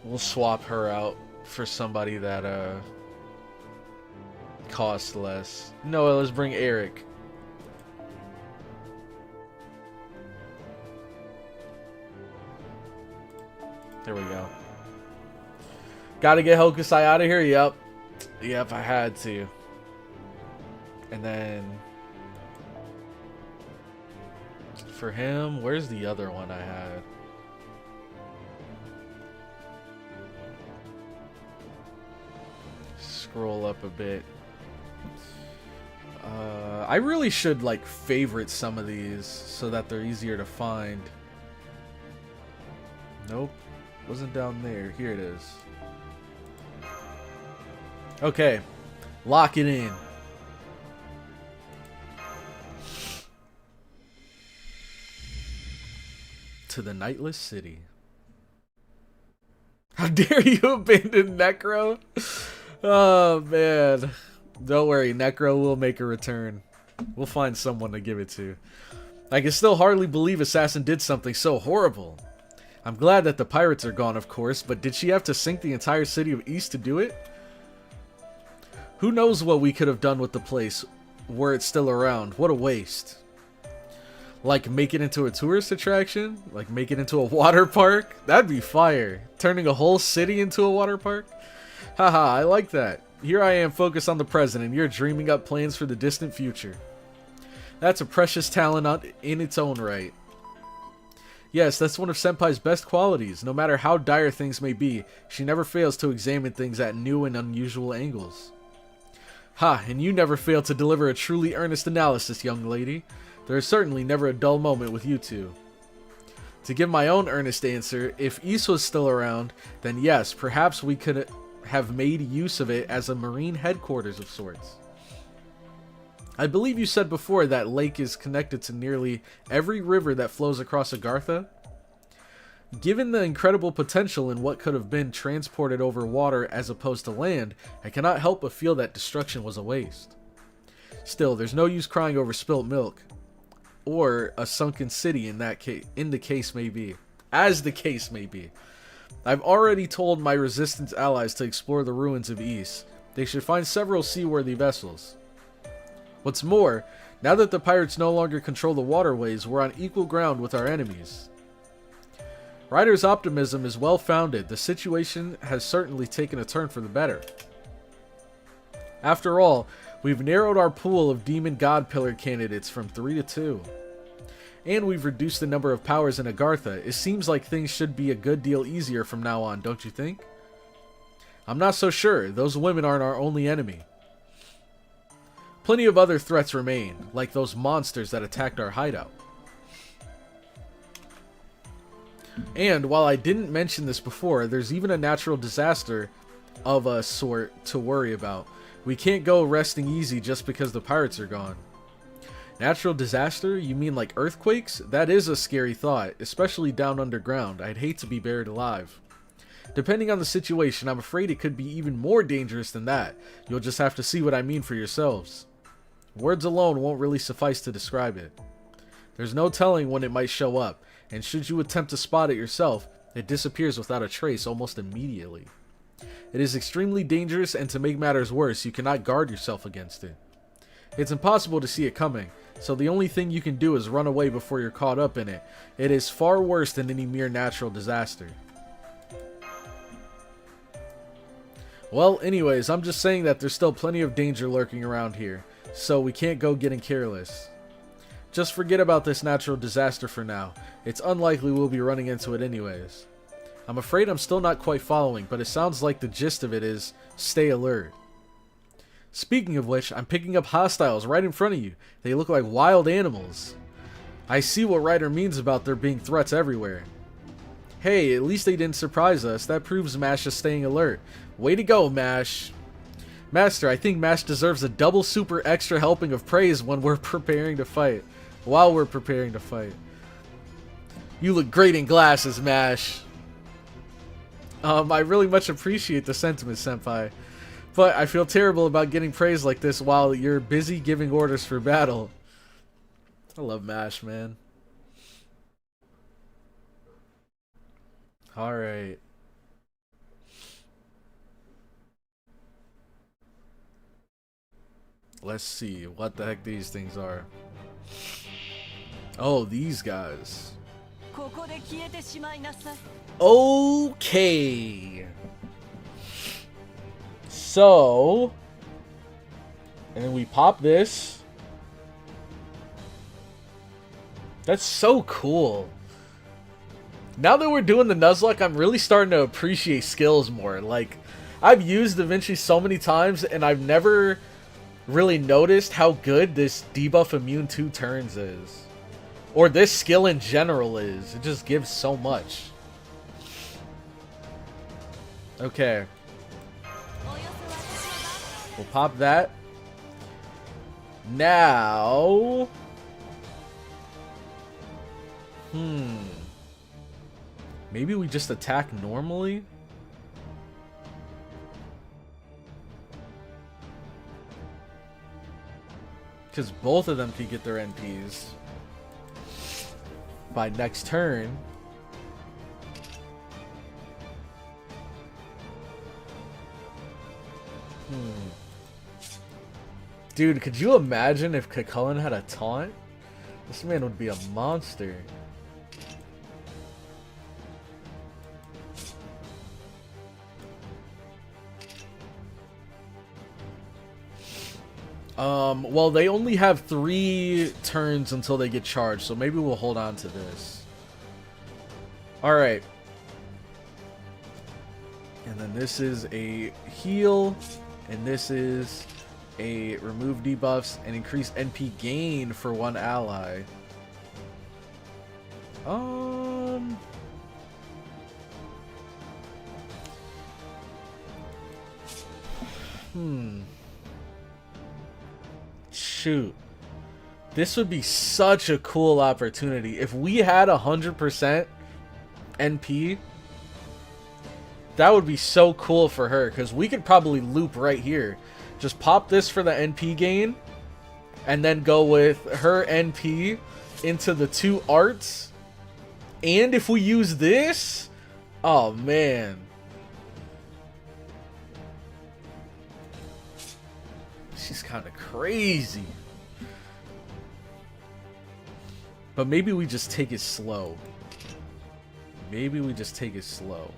We'll swap her out for somebody that costs less. No, let's bring Eric. There we go. Gotta get Hokusai out of here? Yep. Yep, I had to. And then for him, where's the other one I had? Scroll up a bit. I really should like favorite some of these so that they're easier to find. Nope, wasn't down there. Here it is. Okay, lock it in. To the Nightless City. How dare you abandon Necro? Oh man. Don't worry, Necro will make a return. We'll find someone to give it to. I can still hardly believe Assassin did something so horrible. I'm glad that the pirates are gone, of course, but did she have to sink the entire city of East to do it? Who knows what we could have done with the place were it still around. What a waste. Like make it into a tourist attraction? Like make it into a water park? That'd be fire. Turning a whole city into a water park? Haha, I like that. Here I am focused on the present and you're dreaming up plans for the distant future. That's a precious talent in its own right. Yes, that's one of Senpai's best qualities. No matter how dire things may be, she never fails to examine things at new and unusual angles. Ha, and you never fail to deliver a truly earnest analysis, young lady. There is certainly never a dull moment with you two. To give my own earnest answer, if Ys was still around, then yes, perhaps we could have made use of it as a marine headquarters of sorts. I believe you said before that lake is connected to nearly every river that flows across Agartha. Given the incredible potential in what could have been transported over water as opposed to land, I cannot help but feel that destruction was a waste. Still, there's no use crying over spilt milk. Or a sunken city in the case may be. As the case may be. I've already told my resistance allies to explore the ruins of East. They should find several seaworthy vessels. What's more, now that the pirates no longer control the waterways, we're on equal ground with our enemies. Ryder's optimism is well founded. The situation has certainly taken a turn for the better. After all, we've narrowed our pool of demon god pillar candidates from 3 to 2. And we've reduced the number of powers in Agartha. It seems like things should be a good deal easier from now on, don't you think? I'm not so sure. Those women aren't our only enemy. Plenty of other threats remain, like those monsters that attacked our hideout. And while I didn't mention this before, there's even a natural disaster of a sort to worry about. We can't go resting easy just because the pirates are gone. Natural disaster? You mean like earthquakes? That is a scary thought, especially down underground. I'd hate to be buried alive. Depending on the situation, I'm afraid it could be even more dangerous than that. You'll just have to see what I mean for yourselves. Words alone won't really suffice to describe it. There's no telling when it might show up, and should you attempt to spot it yourself, it disappears without a trace almost immediately. It is extremely dangerous, and to make matters worse, you cannot guard yourself against it. It's impossible to see it coming, so the only thing you can do is run away before you're caught up in it. It is far worse than any mere natural disaster. Well, anyways, I'm just saying that there's still plenty of danger lurking around here, so we can't go getting careless. Just forget about this natural disaster for now. It's unlikely we'll be running into it anyways. I'm afraid I'm still not quite following, but it sounds like the gist of it is stay alert. Speaking of which, I'm picking up hostiles right in front of you. They look like wild animals. I see what Ryder means about there being threats everywhere. Hey, at least they didn't surprise us. That proves MASH is staying alert. Way to go, MASH. Master, I think MASH deserves a double super extra helping of praise when we're preparing to fight. While we're preparing to fight. You look great in glasses, MASH. I really much appreciate the sentiment, Senpai. But I feel terrible about getting praise like this while you're busy giving orders for battle. I love MASH, man. Alright. Let's see what the heck these things are. Oh, these guys. Okay. So, and then we pop this. That's so cool. Now that we're doing the Nuzlocke, I'm really starting to appreciate skills more. Like, I've used DaVinci so many times, and I've never really noticed how good this debuff immune 2 turns is. Or this skill in general is. It just gives so much. Okay. We'll pop that. Now... Maybe we just attack normally? Because both of them could get their NPs by next turn. Dude, could you imagine if Cucullin had a taunt? This man would be a monster. Well, they only have 3 turns until they get charged, so maybe we'll hold on to this. Alright. And then this is a heal, and this is a remove debuffs and increase NP gain for one ally. Shoot. This would be such a cool opportunity. If we had 100% NP, that would be so cool for her, because we could probably loop right here. Just pop this for the NP gain, and then go with her NP into the 2 arts, And if we use this, oh man. She's kind of crazy. But maybe we just take it slow. Maybe we just take it slow.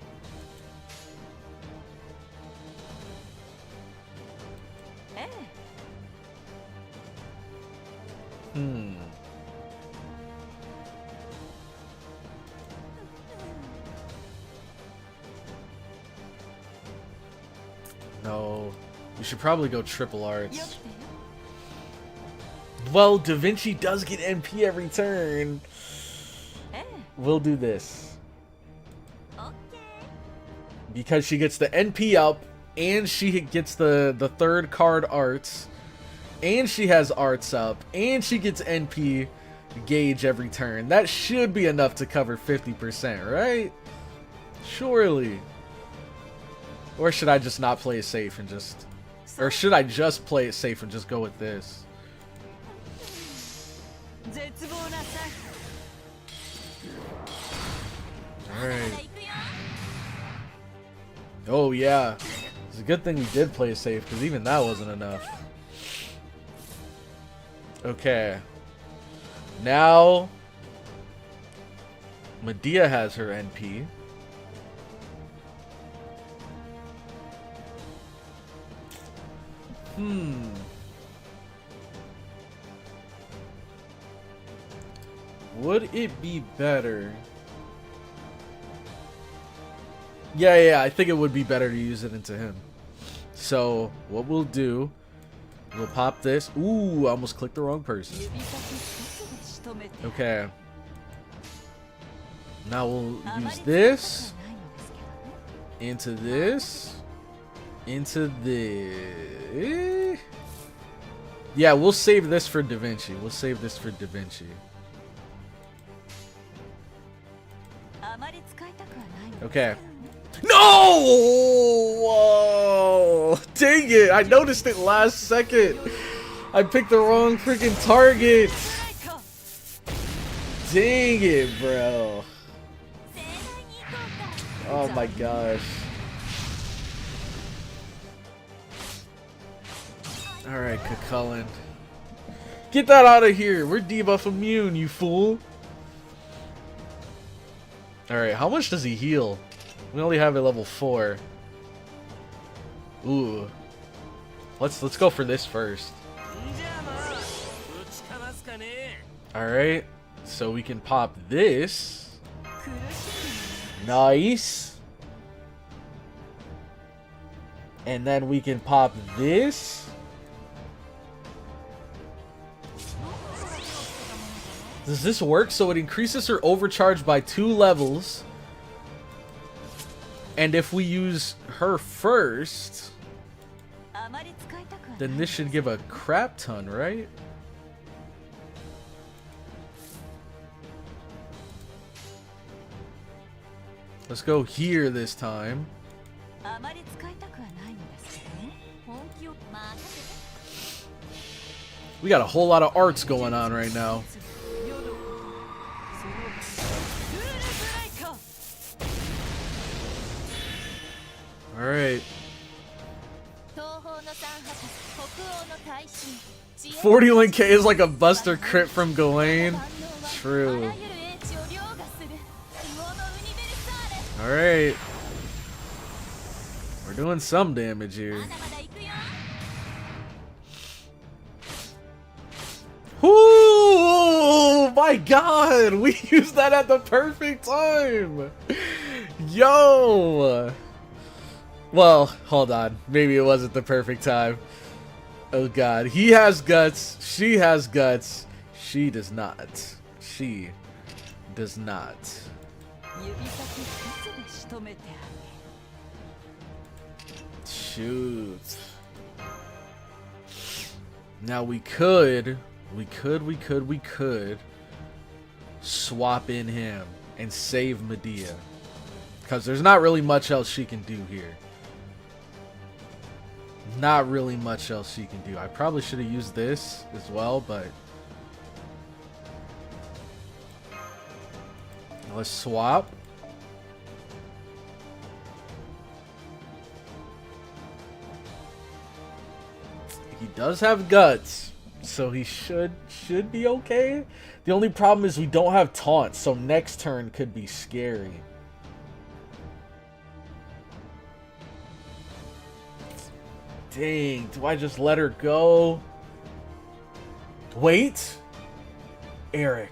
No. We should probably go triple arts. Well, Da Vinci does get NP every turn. We'll do this. Because she gets the NP up, and she gets the third card arts, and she has arts up, and she gets NP gauge every turn. That should be enough to cover 50%, right? Surely. Or should I just not play it safe and just... Or should I just play it safe and just go with this? Alright. Oh yeah. It's a good thing we did play it safe, because even that wasn't enough. Okay. Now... Medea has her NP. Would it be better? Yeah, I think it would be better to use it into him. So, what we'll do, we'll pop this. Ooh, I almost clicked the wrong person. Okay. Now we'll use this into this. Into the... Yeah, we'll save this for Da Vinci. We'll save this for Da Vinci. Okay. No! Whoa! Dang it! I noticed it last second. I picked the wrong freaking target. Dang it, bro. Oh my gosh. Alright, Cucullin. Get that out of here! We're debuff immune, you fool! Alright, how much does he heal? We only have a level 4. Ooh. Let's go for this first. Alright, so we can pop this. Nice. And then we can pop this. Does this work? So it increases her overcharge by 2 levels. And if we use her first, then this should give a crap ton, right? Let's go here this time. We got a whole lot of arts going on right now. Alright. 41k is like a buster crit from Gawain. True. Alright. We're doing some damage here. Ooh, my god! We used that at the perfect time! Yo! Well, hold on. Maybe it wasn't the perfect time. Oh god. He has guts. She has guts. She does not. She does not. Shoot. Now we could swap in him and save Medea. Because there's not really much else she can do here. Not really much else she can do. I probably should have used this as well, but Let's swap. He does have guts, so he should be okay. The only problem is we don't have taunt, so next turn could be scary. Dang, do I just let her go? Wait. Eric.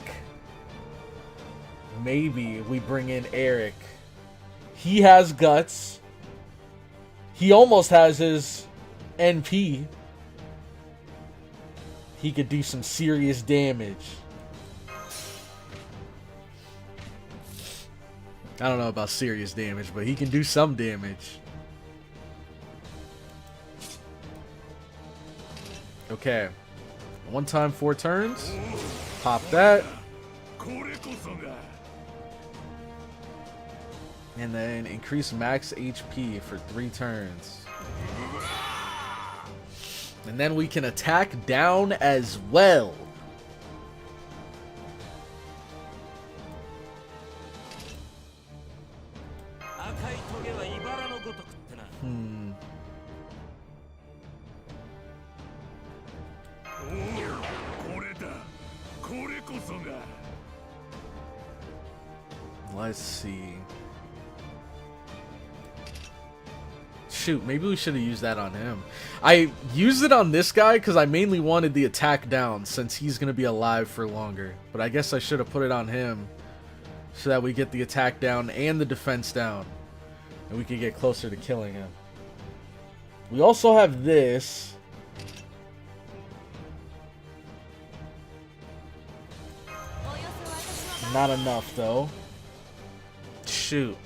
Maybe we bring in Eric. He has guts. He almost has his NP. He could do some serious damage. I don't know about serious damage, but he can do some damage. Okay. One time, 4 turns. Pop that. And then increase max HP for 3 turns. And then we can attack down as well. Let's see. Shoot, maybe we should have used that on him. I used it on this guy because I mainly wanted the attack down since he's going to be alive for longer. But I guess I should have put it on him so that we get the attack down and the defense down. And we can get closer to killing him. We also have this. Not enough though. Shoot.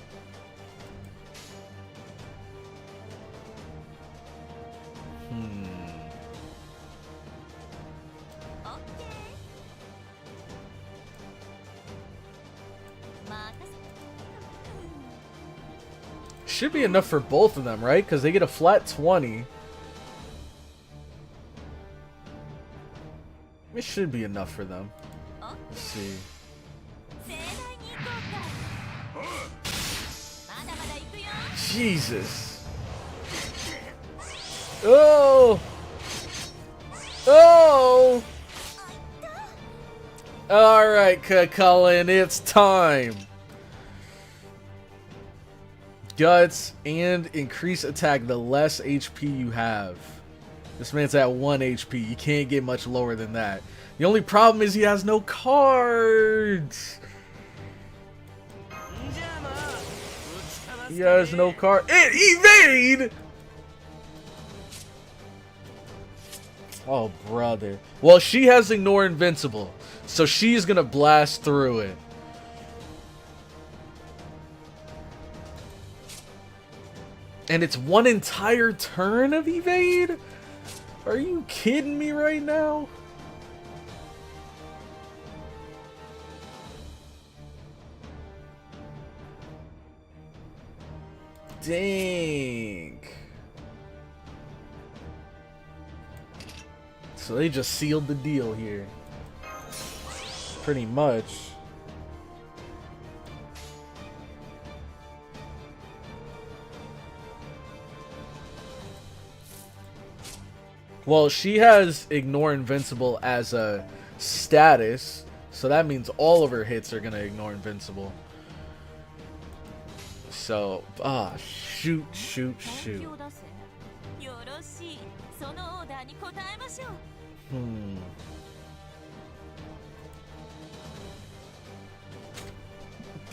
Should be enough for both of them, right? Because they get a flat 20. It should be enough for them. Let's see. Jesus. Oh. Oh. All right, Cullen, it's time. Guts and increase attack the less HP you have. This man's at 1 HP. You can't get much lower than that. The only problem is he has no cards. He has no card. Evade! Oh, brother. Well, she has Ignore Invincible, so she's gonna blast through it. And it's 1 entire turn of evade? Are you kidding me right now? Dang. So they just sealed the deal here. Pretty much. Well, she has Ignore Invincible as a status, so that means all of her hits are gonna ignore Invincible. So, shoot.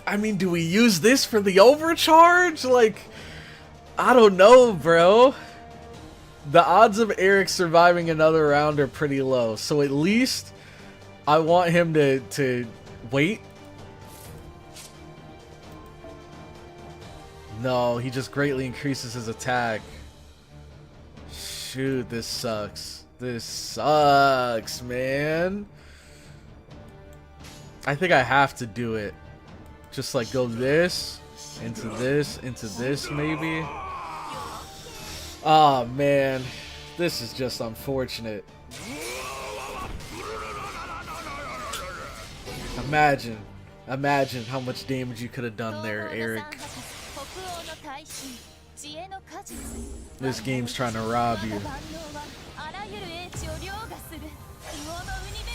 I mean, do we use this for the overcharge? Like, I don't know, bro. The odds of Eric surviving another round are pretty low, so at least I want him to wait. No, he just greatly increases his attack. Shoot, this sucks. This sucks, man. I think I have to do it. Just like go this, into this maybe. Oh man, this is just unfortunate. Imagine Imagine how much damage you could have done there, Eric. This game's trying to rob you.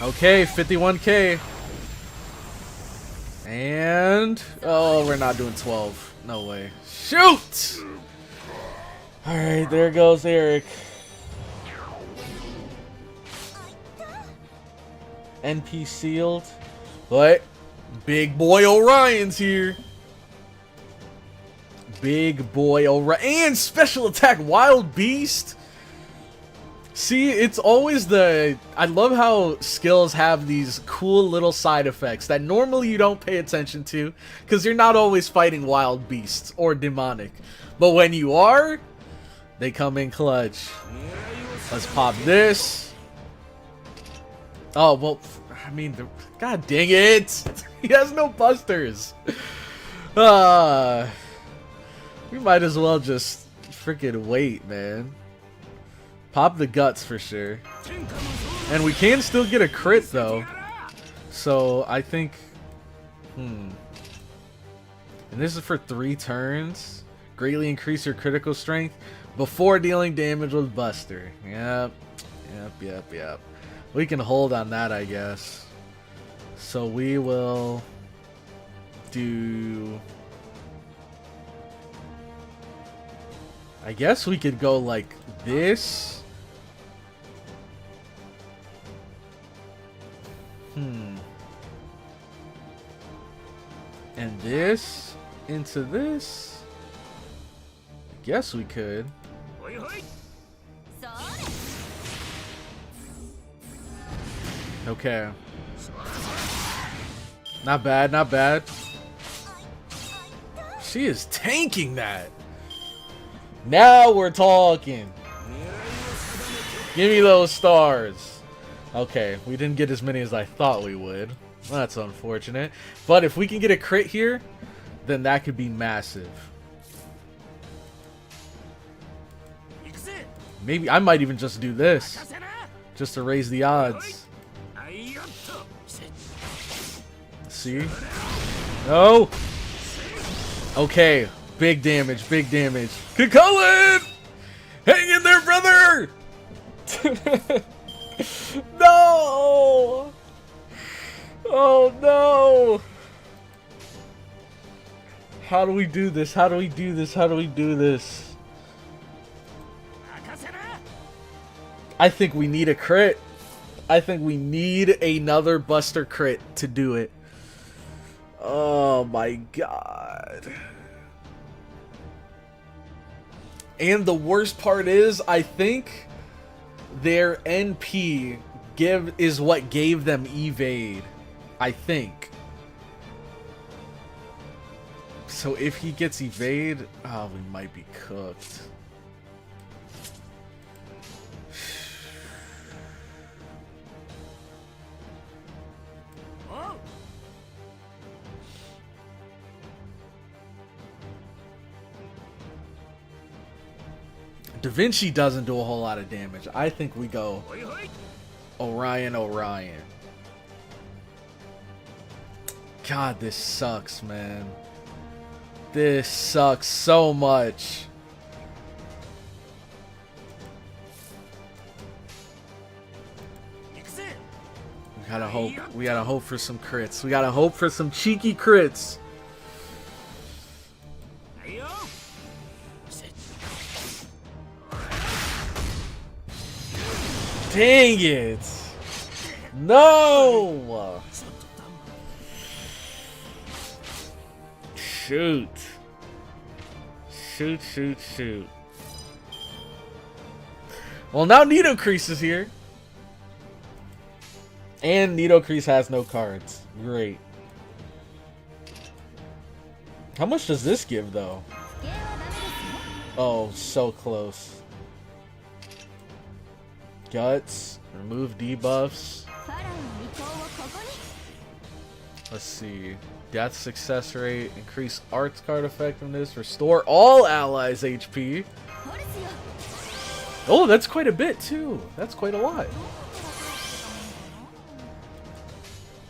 Okay, 51k. And... oh, we're not doing 12. No way. Shoot! Alright, there goes Eric. NP sealed. But big boy Orion's here. Big boy Orion. And special attack Wild Beast. See, it's always the... I love how skills have these cool little side effects that normally you don't pay attention to, because you're not always fighting wild beasts or demonic. But when you are, they come in clutch. Let's pop this. Oh, well, I mean, god dang it. He has no busters. We might as well just freaking wait, man. Pop the guts for sure. And we can still get a crit though. So I think... And this is for 3 turns. Greatly increase your critical strength before dealing damage with Buster. Yep. We can hold on that, I guess. So we will do... I guess we could go like this. And this into this. I guess we could. Okay. Not bad, not bad. She is tanking that. Now we're talking. Give me those stars. Okay, we didn't get as many as I thought we would. That's unfortunate. But if we can get a crit here, then that could be massive. Maybe I might even just do this. Just to raise the odds. See? No! Okay. Big damage, big damage. Cullen! Hang in there, brother! No! Oh no! How do we do this? How do we do this? How do we do this? I think we need a crit. I think we need another Buster crit to do it. Oh my god. And the worst part is, I think their NP is what gave them evade. I think. So if he gets evade, oh, we might be cooked. Da Vinci doesn't do a whole lot of damage. I think we go Orion. God, this sucks, man. This sucks so much. We gotta hope. We gotta hope for some crits. We gotta hope for some cheeky crits. Dang it! No! Shoot. Shoot. Well, now Nitocrease is here. And Nitocrease has no cards. Great. How much does this give, though? Oh, so close. Guts. Remove debuffs. Let's see. Death success rate. Increase arts card effectiveness. Restore all allies' HP. Oh, that's quite a bit, too. That's quite a lot.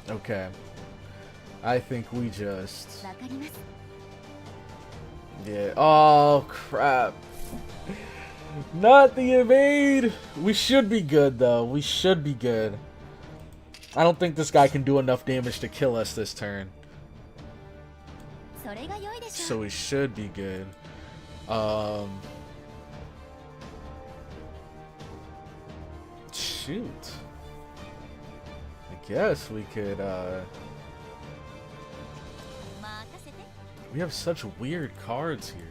Okay. I think we just... Yeah. Oh, crap. Not the evade! We should be good, though. We should be good. I don't think this guy can do enough damage to kill us this turn. So we should be good. Shoot. I guess we could, we have such weird cards here.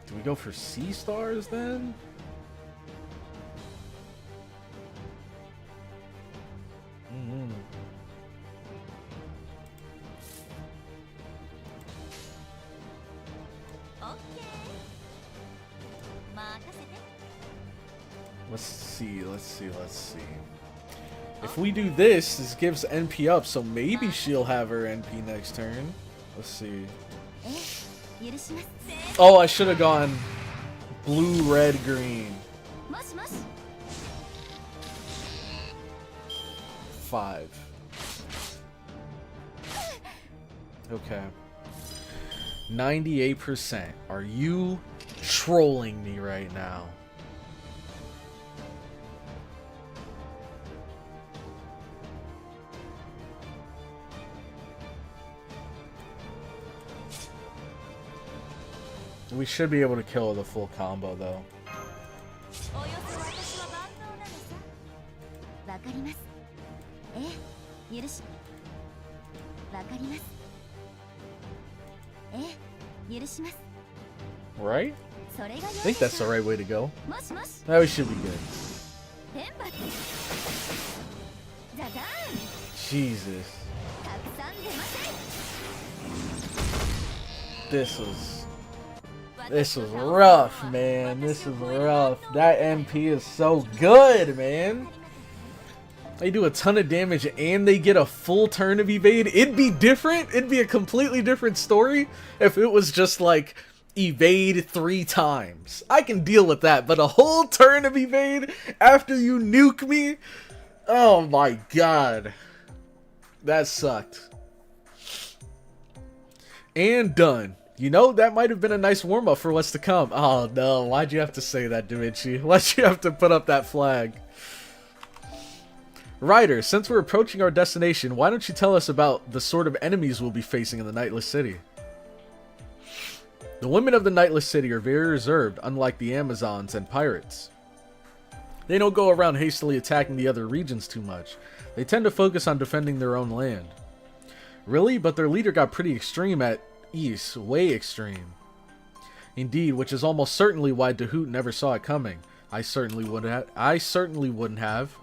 Do we go for C stars then? Let's see. If we do this, this gives NP up, so maybe she'll have her NP next turn. Let's see. Oh, I should have gone blue, red, green. 5. Okay. 98%. Are you trolling me right now? We should be able to kill the full combo, though. Right? I think that's the right way to go. Now we should be good. Jesus. This was rough, man. This is rough. That MP is so good, man. They do a ton of damage and they get a full turn of evade. It'd be different. It'd be a completely different story if it was just like evade 3 times. I can deal with that, but a whole turn of evade after you nuke me? Oh my god. That sucked. And done. You know, that might have been a nice warm-up for what's to come. Oh no, why'd you have to say that, Da Vinci? Why'd you have to put up that flag? Ryder, since we're approaching our destination, why don't you tell us about the sort of enemies we'll be facing in the Nightless City? The women of the Nightless City are very reserved, unlike the Amazons and pirates. They don't go around hastily attacking the other regions too much. They tend to focus on defending their own land. Really? But their leader got pretty extreme at East, way extreme. Indeed, which is almost certainly why DAHUT never saw it coming. I certainly wouldn't have.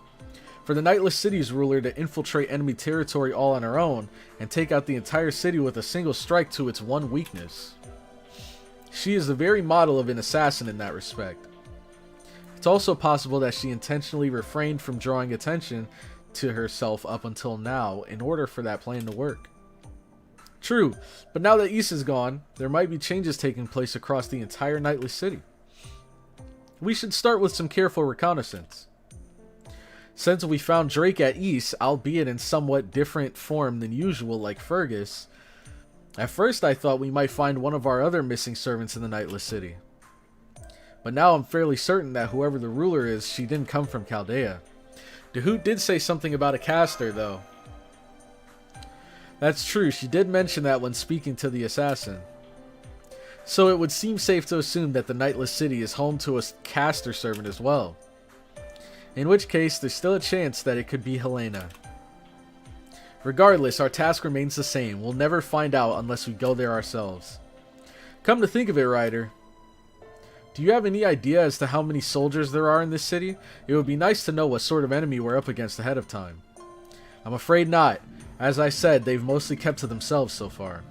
For the Nightless City's ruler to infiltrate enemy territory all on her own and take out the entire city with a single strike to its one weakness. She is the very model of an assassin in that respect. It's also possible that she intentionally refrained from drawing attention to herself up until now in order for that plan to work. True, but now that Issa is gone, there might be changes taking place across the entire Nightless City. We should start with some careful reconnaissance. Since we found Drake at East, albeit in somewhat different form than usual like Fergus, at first I thought we might find one of our other missing servants in the Nightless City. But now I'm fairly certain that whoever the ruler is, she didn't come from Chaldea. DAHUT did say something about a caster, though. That's true, she did mention that when speaking to the assassin. So it would seem safe to assume that the Nightless City is home to a caster servant as well. In which case, there's still a chance that it could be Helena. Regardless, our task remains the same. We'll never find out unless we go there ourselves. Come to think of it, Ryder, do you have any idea as to how many soldiers there are in this city? It would be nice to know what sort of enemy we're up against ahead of time. I'm afraid not. As I said, they've mostly kept to themselves so far.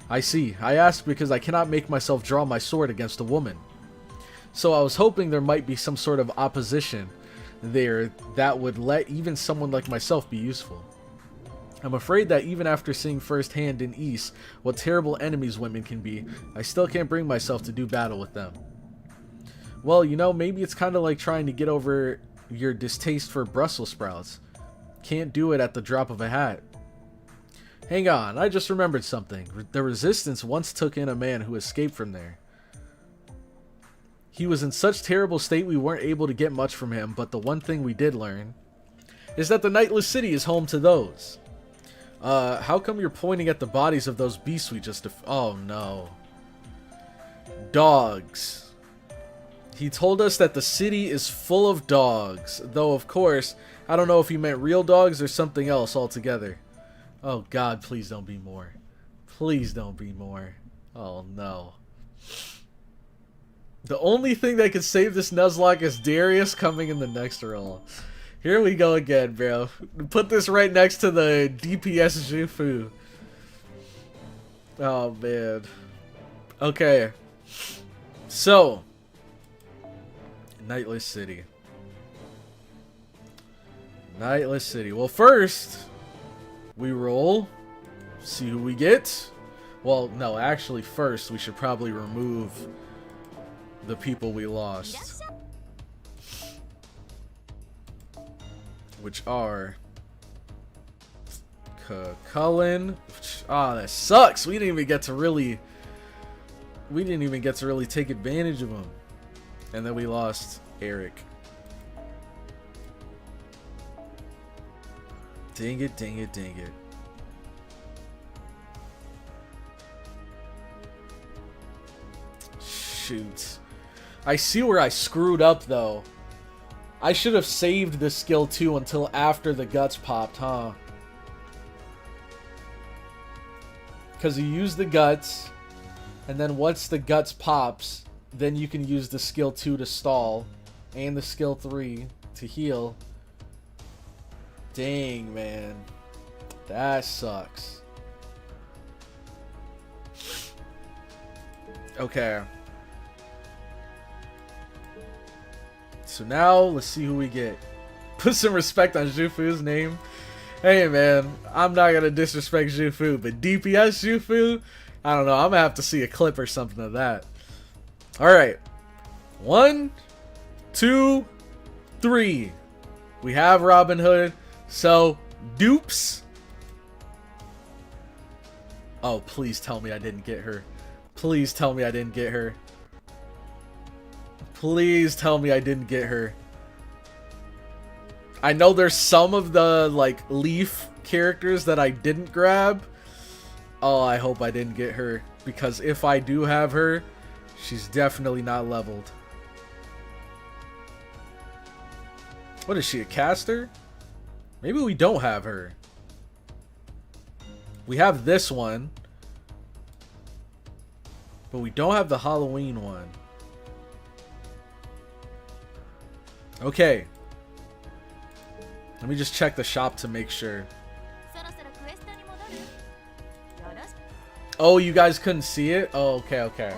I see. I ask because I cannot make myself draw my sword against a woman. So I was hoping there might be some sort of opposition there that would let even someone like myself be useful. I'm afraid that even after seeing firsthand in East what terrible enemies women can be, I still can't bring myself to do battle with them. Well, you know, maybe it's kind of like trying to get over your distaste for Brussels sprouts. Can't do it at the drop of a hat. Hang on, I just remembered something. The Resistance once took in a man who escaped from there. He was in such terrible state we weren't able to get much from him, but the one thing we did learn is that the Nightless City is home to those. How come you're pointing at the bodies of those beasts we just oh no. Dogs. He told us that the city is full of dogs, though of course, I don't know if he meant real dogs or something else altogether. Oh god, please don't be more. Please don't be more. Oh no. The only thing that could save this Nuzlocke is Darius coming in the next roll. Here we go again, bro. Put this right next to the DPS Jufu. Oh man. Okay. So, Nightless City. Nightless City. Well, first, we roll. See who we get. Well, no, actually, first, we should probably remove the people we lost. Which are Cullen. Ah, that sucks. We didn't even get to really take advantage of him. And then we lost Eric. Dang it, dang it, dang it. Shoot. I see where I screwed up though. I should have saved this skill 2 until after the guts popped, huh? Because you use the guts, and then once the guts pops, then you can use the skill 2 to stall, and the skill 3 to heal. Dang, man. That sucks. Okay. So now, let's see who we get. Put some respect on Jufu's name. Hey man, I'm not gonna disrespect Jufu, but DPS Jufu? I don't know, I'm gonna have to see a clip or something of that. Alright. 1, 2, 3. We have Robin Hood. So, dupes. Oh, please tell me I didn't get her. Please tell me I didn't get her. Please tell me I didn't get her. I know there's some of the, like, Leaf characters that I didn't grab. Oh, I hope I didn't get her. Because if I do have her, she's definitely not leveled. What is she, a caster? Maybe we don't have her. We have this one. But we don't have the Halloween one. Okay. Let me just check the shop to make sure. Oh, you guys couldn't see it? Oh, okay, okay.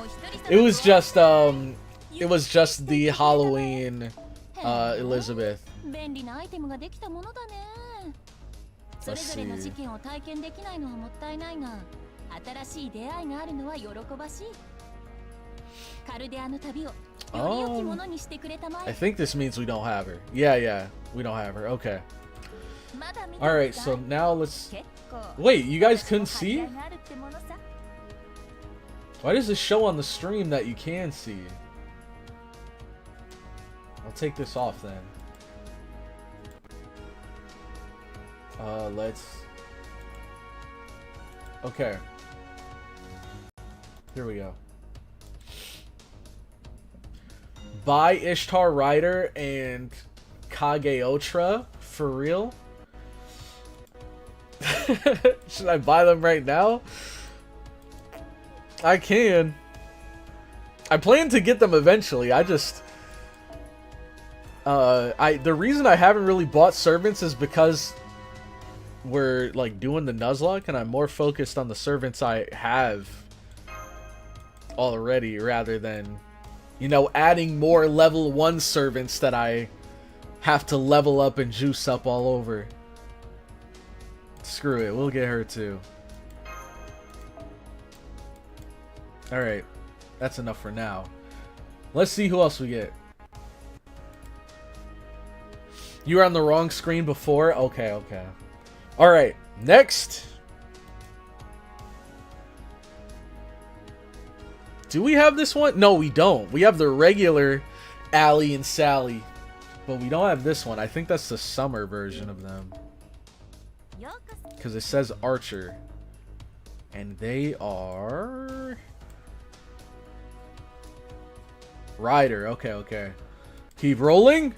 It was just the Halloween Elizabeth. Let's see. I think this means we don't have her. Yeah, we don't have her. Okay. Alright, so now let's... Wait, you guys couldn't see? Why does it show on the stream that you can see? I'll take this off then. Let's... Okay. Here we go. Buy Ishtar Rider and Kageotra for real? Should I buy them right now? I can. I plan to get them eventually. I just the reason I haven't really bought servants is because we're like doing the Nuzlocke and I'm more focused on the servants I have already rather than, you know, adding more level 1 servants that I have to level up and juice up all over. Screw it, we'll get her too. Alright, that's enough for now. Let's see who else we get. You were on the wrong screen before? Okay, okay. Alright, next. Do we have this one? No, we don't. We have the regular Allie and Sally. But we don't have this one. I think that's the summer version of them. Because it says Archer. And they are... Rider. Okay, okay. Keep rolling.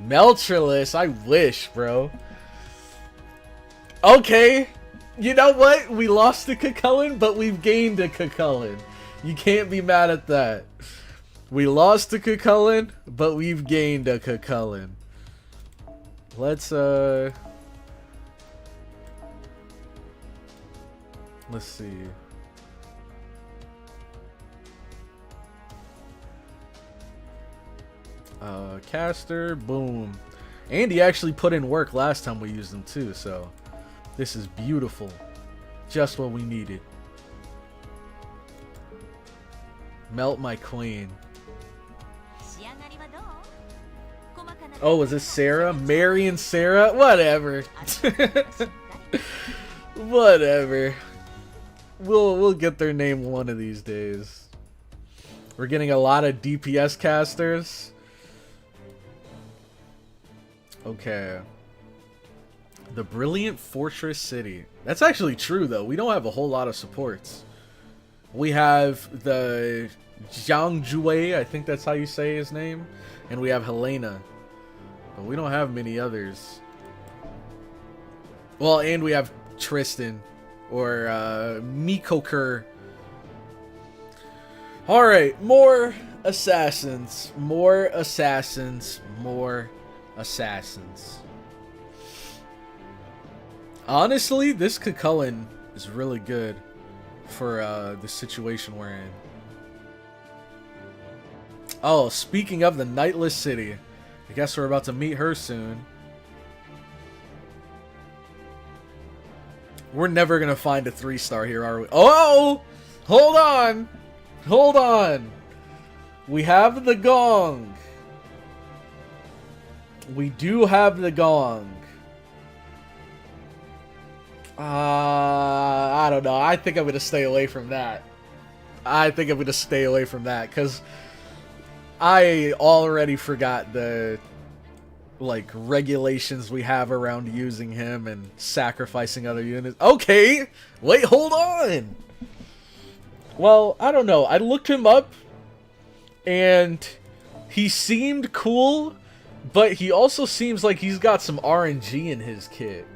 Meltreless. I wish, bro. Okay. You know what? We lost a Cucullin, but we've gained a Cucullin. You can't be mad at that. We lost a Cucullin, but we've gained a Cucullin. Let's see. Caster, boom. Andy actually put in work last time we used him too, so this is beautiful. Just what we needed. Melt my queen. Oh, was this Sarah? Mary and Sarah? Whatever. Whatever. We'll get their name one of these days. We're getting a lot of DPS casters. Okay. The Brilliant Fortress City. That's actually true, though. We don't have a whole lot of supports. We have the Zhang Jue, I think that's how you say his name. And we have Helena. But we don't have many others. Well, and we have Tristan. Or Mikokur. Alright, more assassins. More assassins. More assassins. Honestly, this Cucullin is really good for the situation we're in. Oh, speaking of the Nightless City, I guess we're about to meet her soon. We're never gonna find a 3-star here, are we? Oh! Hold on! Hold on! We have the gong. We do have the gong. I don't know. I think I'm gonna stay away from that. I think I'm gonna stay away from that, because I already forgot the like regulations we have around using him and sacrificing other units. Okay, wait, hold on. Well, I don't know. I looked him up and he seemed cool, but he also seems like he's got some RNG in his kit.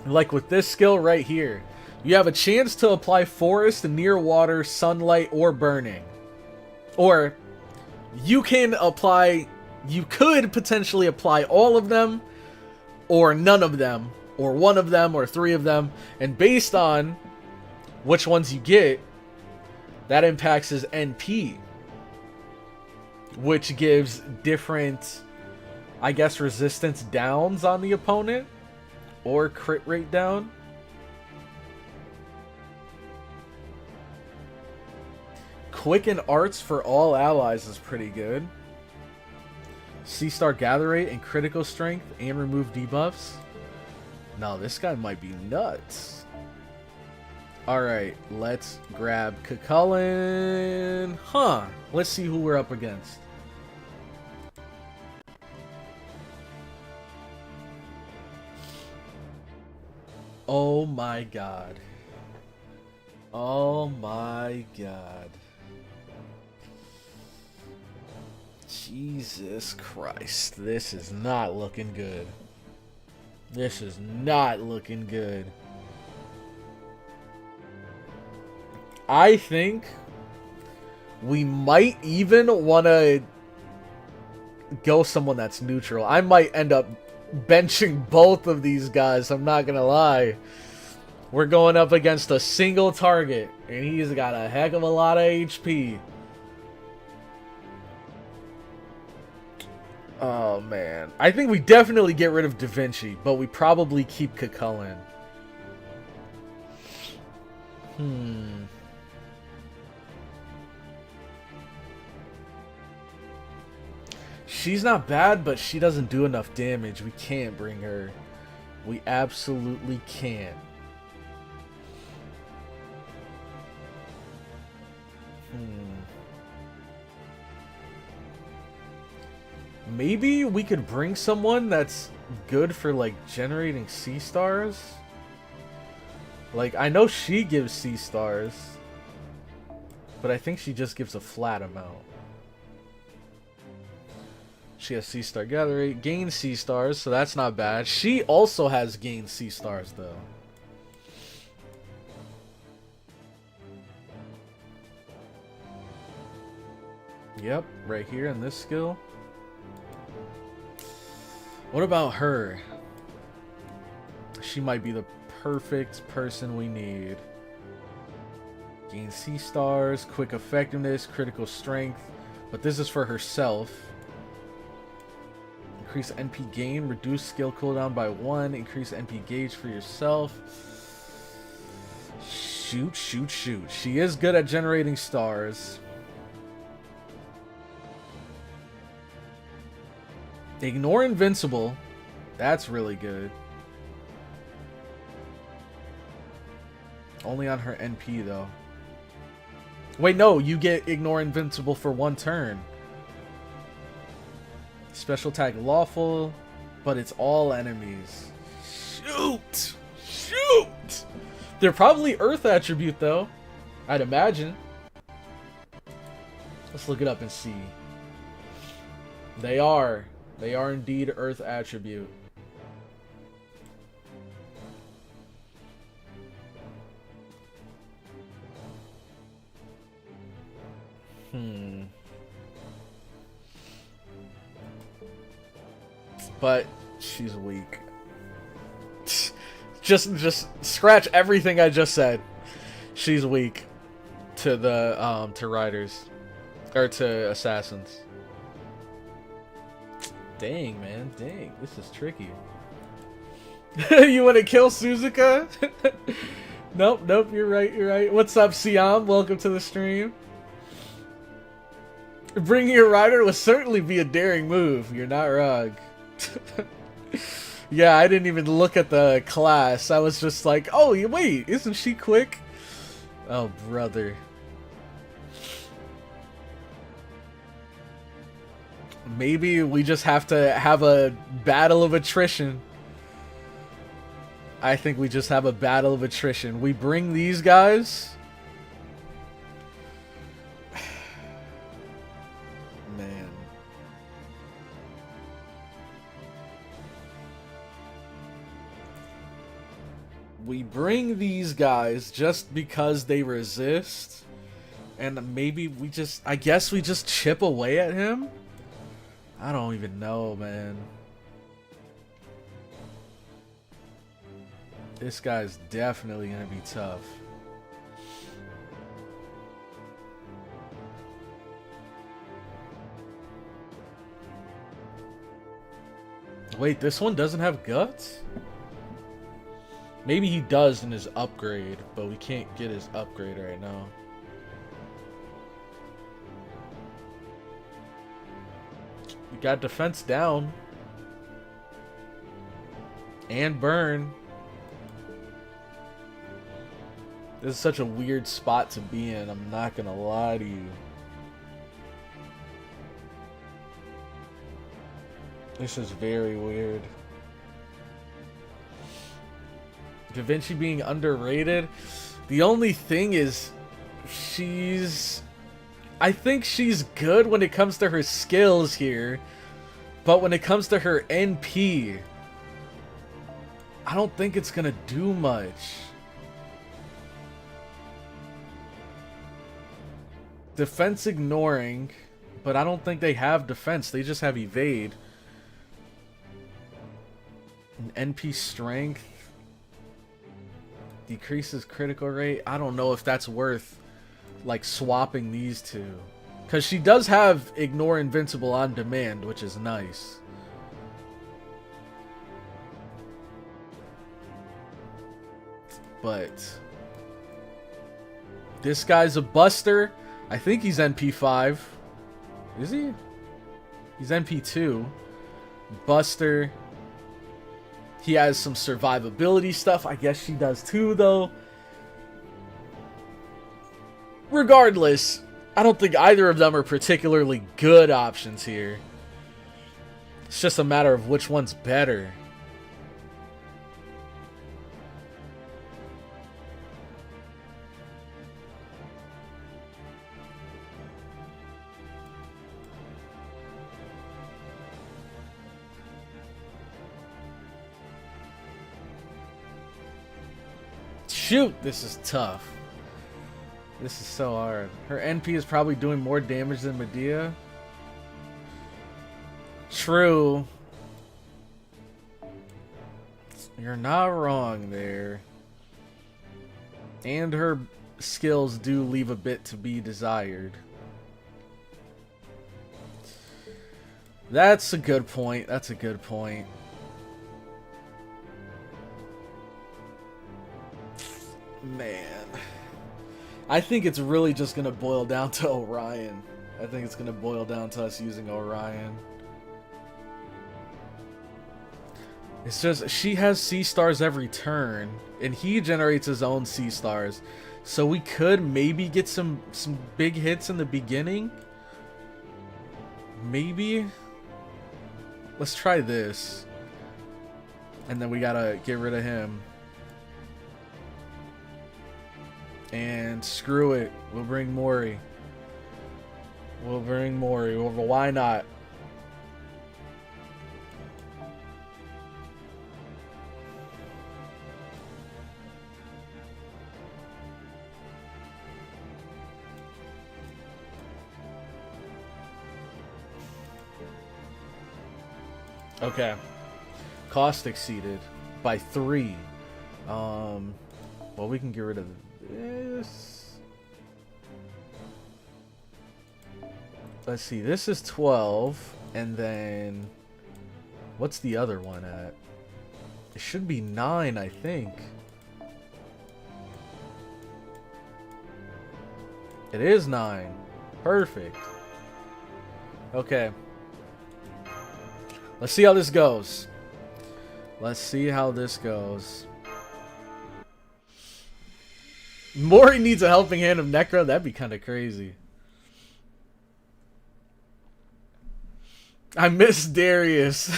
Like with this skill right here, you have a chance to apply forest, near water, sunlight, or burning. Or you can apply, you could potentially apply all of them, or none of them, or one of them, or 3 of them. And based on which ones you get, that impacts his NP. Which gives different, I guess, resistance downs on the opponent. Or crit rate down. Quicken Arts for all allies is pretty good. C-Star Gather Rate and Critical Strength and remove debuffs. No, this guy might be nuts. Alright, let's grab Cucullin. Huh. Let's see who we're up against. Oh my god. Oh my god. Jesus Christ. This is not looking good. This is not looking good. I think we might even want to go someone that's neutral. I might end up benching both of these guys, I'm not gonna lie. We're going up against a single target, and he's got a heck of a lot of HP. Oh man. I think we definitely get rid of Da Vinci, but we probably keep Cucullin. She's not bad, but she doesn't do enough damage. We can't bring her. We absolutely can't. Maybe we could bring someone that's good for, like, generating C-stars? Like, I know she gives C-stars, but I think she just gives a flat amount. She has C-star gather rate, gain C-stars, so that's not bad. She also has gain C-stars, though. Yep, right here in this skill. What about her? She might be the perfect person we need. Gain C-stars, quick effectiveness, critical strength. But this is for herself. Increase NP gain, reduce skill cooldown by 1, increase NP gauge for yourself. Shoot, shoot, shoot. She is good at generating stars. Ignore invincible. That's really good. Only on her NP though. Wait, no, you get ignore invincible for 1 turn. Special attack lawful, but it's all enemies. Shoot! Shoot! They're probably Earth attribute though, I'd imagine. Let's look it up and see. They are. They are indeed Earth attribute. But she's weak. Just scratch everything I just said. She's weak to the to riders or to assassins. Dang, man. Dang. This is tricky. You want to kill Suzuka? Nope, nope. You're right. You're right. What's up, Siam? Welcome to the stream. Bringing your rider will certainly be a daring move. You're not wrong. Yeah, I didn't even look at the class. I was just like, oh, wait. Isn't she quick? Oh, brother. Maybe we just have to have a battle of attrition. I think we just have a battle of attrition. We bring these guys. Man. We bring these guys just because they resist. And maybe we just... I guess we just chip away at him? I don't even know, man. This guy's definitely gonna be tough. Wait, this one doesn't have guts? Maybe he does in his upgrade, but we can't get his upgrade right now. We got defense down. And burn. This is such a weird spot to be in, I'm not gonna lie to you. This is very weird. Da Vinci being underrated. The only thing is, I think she's good when it comes to her skills here, but when it comes to her NP, I don't think it's gonna do much. Defense ignoring, but I don't think they have defense, they just have evade. And NP strength decreases critical rate. I don't know if that's worth like swapping these two, because she does have ignore invincible on demand, which is nice. But this guy's a buster. I think he's NP5. Is he? He's NP2. Buster. He has some survivability stuff. I guess she does too, though. Regardless, I don't think either of them are particularly good options here. It's just a matter of which one's better. Shoot, this is tough. This is so hard. Her NP is probably doing more damage than Medea. True. You're not wrong there. And her skills do leave a bit to be desired. That's a good point. That's a good point. Man, I think it's really just going to boil down to Orion. I think it's going to boil down to us using Orion. It's just, she has C-stars every turn, and he generates his own C-stars. So we could maybe get some big hits in the beginning. Maybe. Let's try this. And then we gotta get rid of him. And screw it. We'll bring Mori. We'll bring Mori. Well, why not? Okay. Cost exceeded by 3. Well, we can get rid of this. Let's see. This is 12, and then what's the other one at? It should be 9, I think. It is 9. Perfect. Okay. Let's see how this goes. Let's see how this goes. Mori needs a helping hand of Necro? That'd be kind of crazy. I miss Darius.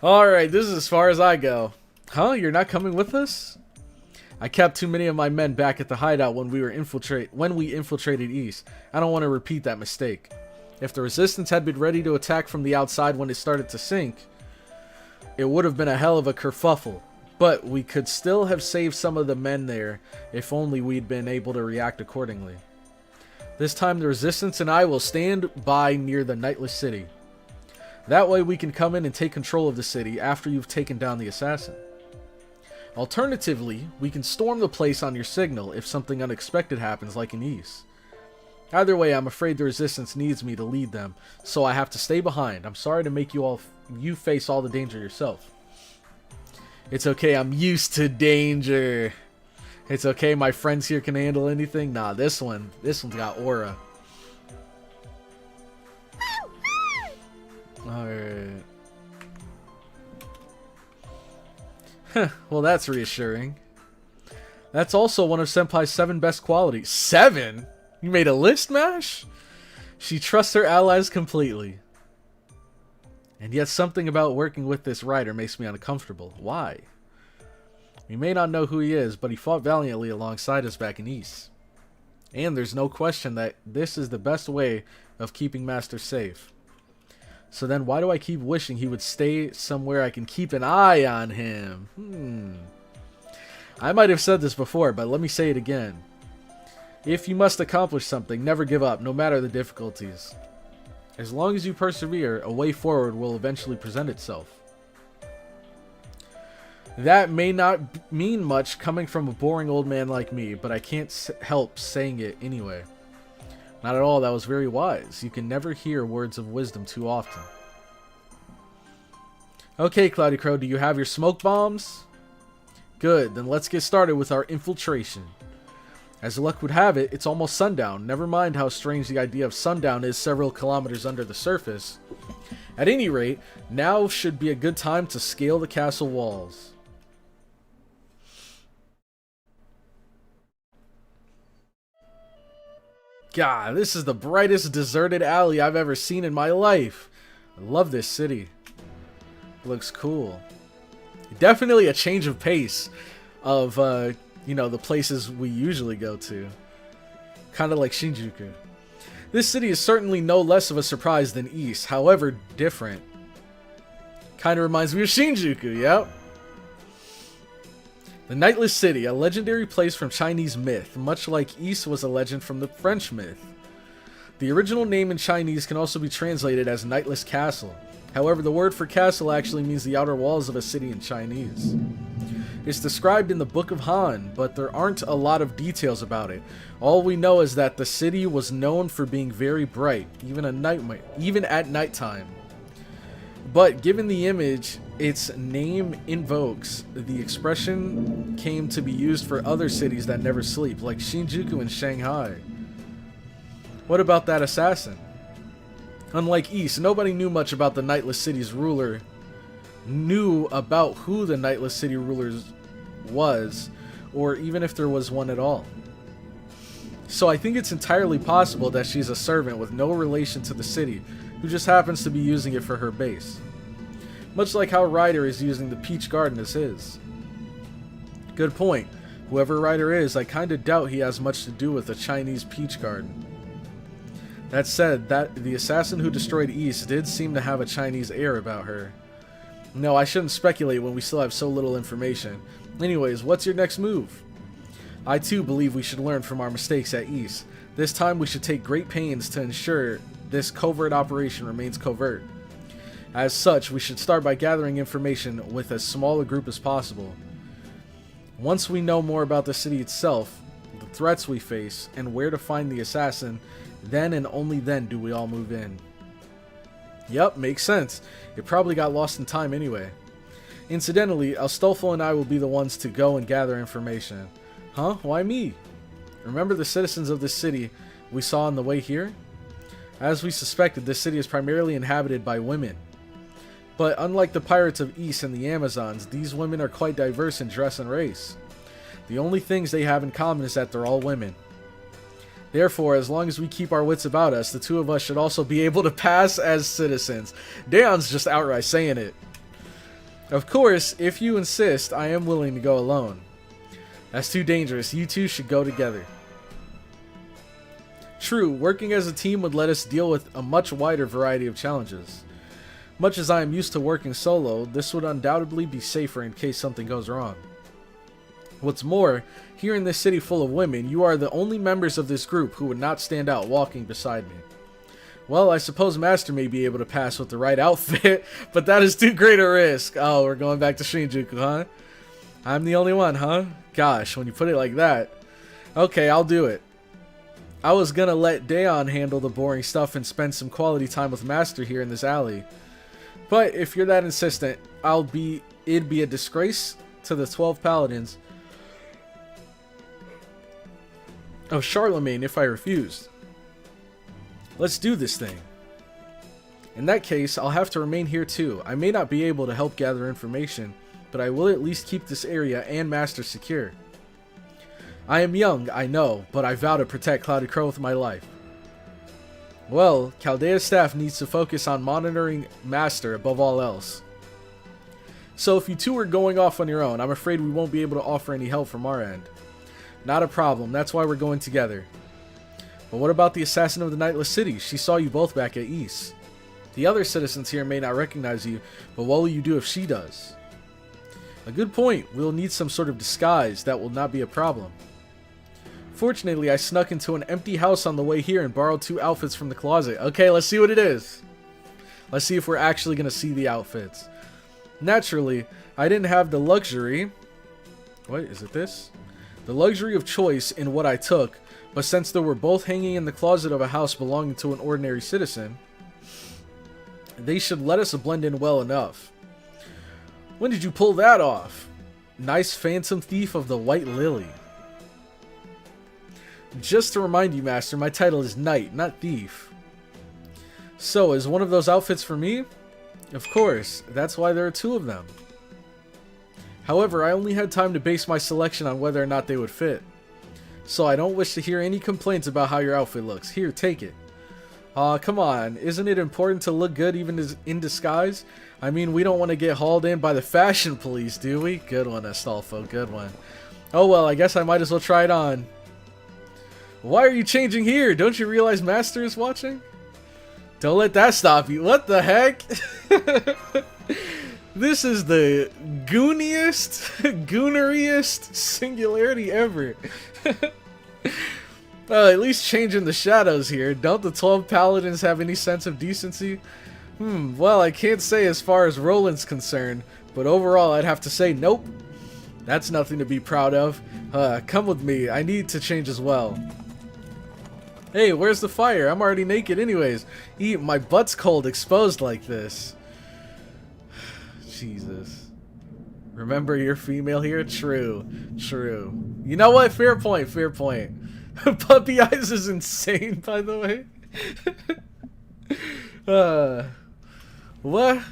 Alright, this is as far as I go. Huh? You're not coming with us? I kept too many of my men back at the hideout when we infiltrated East. I don't want to repeat that mistake. If the resistance had been ready to attack from the outside when it started to sink, it would have been a hell of a kerfuffle. But we could still have saved some of the men there if only we'd been able to react accordingly. This time the resistance and I will stand by near the Nightless City. That way we can come in and take control of the city after you've taken down the assassin. Alternatively, we can storm the place on your signal if something unexpected happens like in East. Either way, I'm afraid the resistance needs me to lead them, so I have to stay behind. I'm sorry to make you face all the danger yourself. It's okay, I'm used to danger. It's okay, my friends here can handle anything. Nah, this one's got aura. Alright. Well, that's reassuring. That's also one of Senpai's 7 best qualities. 7? You made a list, Mash? She trusts her allies completely. And yet something about working with this rider makes me uncomfortable. Why? We may not know who he is, but he fought valiantly alongside us back in East. And there's no question that this is the best way of keeping Master safe. So then why do I keep wishing he would stay somewhere I can keep an eye on him? I might have said this before, but let me say it again. If you must accomplish something, never give up, no matter the difficulties. As long as you persevere, a way forward will eventually present itself. That may not mean much coming from a boring old man like me, but I can't help saying it anyway. Not at all, that was very wise. You can never hear words of wisdom too often. Okay, CloudyCrow, do you have your smoke bombs? Good, then let's get started with our infiltration. As luck would have it, it's almost sundown. Never mind how strange the idea of sundown is several kilometers under the surface. At any rate, now should be a good time to scale the castle walls. God, this is the brightest deserted alley I've ever seen in my life. I love this city. It looks cool. Definitely a change of pace of, you know, the places we usually go to. Kind of like Shinjuku. This city is certainly no less of a surprise than East, however different. Kind of reminds me of Shinjuku, yep. The Nightless City, a legendary place from Chinese myth, much like East was a legend from the French myth. The original name in Chinese can also be translated as Nightless Castle. However, the word for castle actually means the outer walls of a city in Chinese. It's described in the Book of Han, but there aren't a lot of details about it. All we know is that the city was known for being very bright, even at nighttime. But given the image its name invokes, the expression came to be used for other cities that never sleep, like Shinjuku and Shanghai. What about that assassin? Unlike East, nobody knew much about the Nightless City's ruler, knew about who the Nightless City ruler was, or even if there was one at all. So I think it's entirely possible that she's a servant with no relation to the city, who just happens to be using it for her base. Much like how Ryder is using the Peach Garden as his. Good point. Whoever Ryder is, I kinda doubt he has much to do with the Chinese Peach Garden. That said, the assassin who destroyed East did seem to have a Chinese air about her. No, I shouldn't speculate when we still have so little information. Anyways, what's your next move? I too believe we should learn from our mistakes at East. This time we should take great pains to ensure this covert operation remains covert. As such, we should start by gathering information with as small a group as possible. Once we know more about the city itself, the threats we face, and where to find the assassin, then and only then do we all move in. Yep, makes sense. It probably got lost in time anyway. Incidentally, Astolfo and I will be the ones to go and gather information. Huh? Why me? Remember the citizens of this city we saw on the way here? As we suspected, this city is primarily inhabited by women. But unlike the pirates of East and the Amazons, these women are quite diverse in dress and race. The only things they have in common is that they're all women. Therefore, as long as we keep our wits about us, the two of us should also be able to pass as citizens. Daeon's just outright saying it. Of course, if you insist, I am willing to go alone. That's too dangerous. You two should go together. True, working as a team would let us deal with a much wider variety of challenges. Much as I am used to working solo, this would undoubtedly be safer in case something goes wrong. What's more, here in this city full of women, you are the only members of this group who would not stand out walking beside me. Well, I suppose Master may be able to pass with the right outfit, but that is too great a risk. Oh, we're going back to Shinjuku, huh? I'm the only one, huh? Gosh, when you put it like that. Okay, I'll do it. I was gonna let Daeon handle the boring stuff and spend some quality time with Master here in this alley. But if you're that insistent, it'd be a disgrace to the 12 Paladins of Charlemagne if I refused. Let's do this thing. In that case, I'll have to remain here too. I may not be able to help gather information, but I will at least keep this area and Master secure. I am young, I know, but I vow to protect CloudyCrow with my life. Well, Chaldea's staff needs to focus on monitoring Master above all else. So if you two are going off on your own, I'm afraid we won't be able to offer any help from our end. Not a problem, that's why we're going together. But what about the assassin of the Nightless City? She saw you both back at East. The other citizens here may not recognize you, but what will you do if she does? A good point. We'll need some sort of disguise. That will not be a problem. Fortunately, I snuck into an empty house on the way here and borrowed 2 outfits from the closet. Okay, let's see what it is. Let's see if we're actually going to see the outfits. Naturally, I didn't have the luxury... What, is it this? The luxury of choice in what I took, but since they were both hanging in the closet of a house belonging to an ordinary citizen, they should let us blend in well enough. When did you pull that off? Nice phantom thief of the White Lily. Just to remind you, Master, my title is Knight, not Thief. So, is one of those outfits for me? Of course, that's why there are 2 of them. However, I only had time to base my selection on whether or not they would fit. So I don't wish to hear any complaints about how your outfit looks. Here, take it. Aw, come on. Isn't it important to look good even in disguise? I mean, we don't want to get hauled in by the fashion police, do we? Good one, Astolfo. Good one. Oh well, I guess I might as well try it on. Why are you changing here? Don't you realize Master is watching? Don't let that stop you. What the heck? This is the gooneriest singularity ever. At least changing the shadows here. Don't the 12 paladins have any sense of decency? Well, I can't say as far as Roland's concerned, but overall I'd have to say nope. That's nothing to be proud of. Come with me. I need to change as well. Hey, where's the fire? I'm already naked anyways. My butt's cold exposed like this. Jesus. Remember you're female here? True. True. You know what? Fair point. Fair point. Puppy Eyes is insane, by the way. What?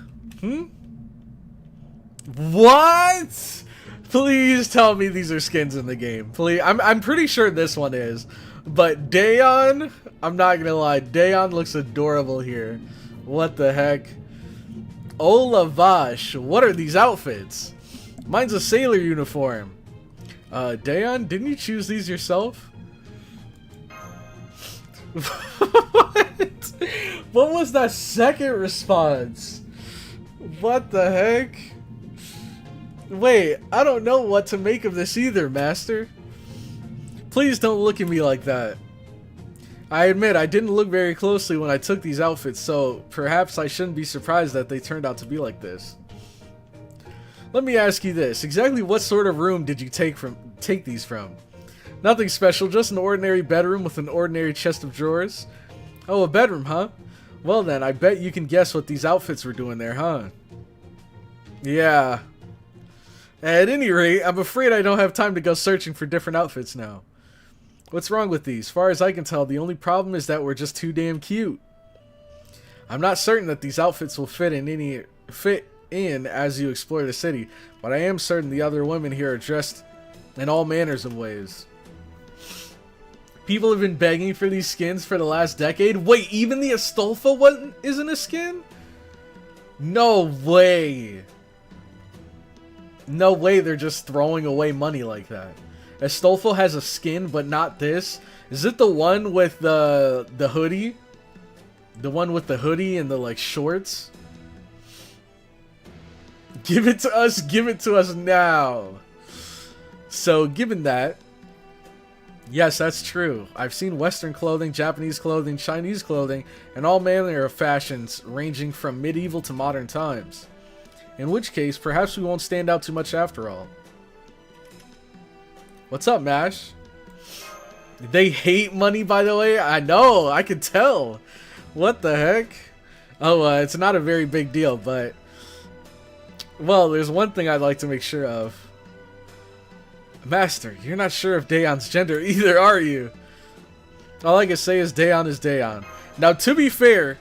What? Please tell me these are skins in the game. Please. I'm pretty sure this one is. But Dayon, I'm not gonna lie, Dayon looks adorable here. What the heck? Oh la vache, what are these outfits? Mine's a sailor uniform. Dayon, didn't you choose these yourself? What? What was that second response? What the heck? Wait, I don't know what to make of this either, Master. Please don't look at me like that. I admit I didn't look very closely when I took these outfits, so perhaps I shouldn't be surprised that they turned out to be like this. Let me ask you this, exactly what sort of room did you take these from? Nothing special, just an ordinary bedroom with an ordinary chest of drawers. Oh, a bedroom, huh? Well then, I bet you can guess what these outfits were doing there, huh? Yeah. At any rate, I'm afraid I don't have time to go searching for different outfits now. What's wrong with these? As far as I can tell, the only problem is that we're just too damn cute. I'm not certain that these outfits will fit in as you explore the city, but I am certain the other women here are dressed in all manners of ways. People have been begging for these skins for the last decade. Wait, even the Astolfo one isn't a skin? No way. No way they're just throwing away money like that. Astolfo has a skin, but not this. Is it the one with the hoodie? The one with the hoodie and the like shorts? Give it to us. Give it to us now. So, given that, yes, that's true. I've seen Western clothing, Japanese clothing, Chinese clothing, and all manner of fashions ranging from medieval to modern times. In which case, perhaps we won't stand out too much after all. What's up, Mash? They hate money, by the way? I know, I can tell. What the heck? Oh, it's not a very big deal, but... Well, there's one thing I'd like to make sure of. Master, you're not sure of Dayon's gender either, are you? All I can say is Dayon is Dayon. Now, to be fair,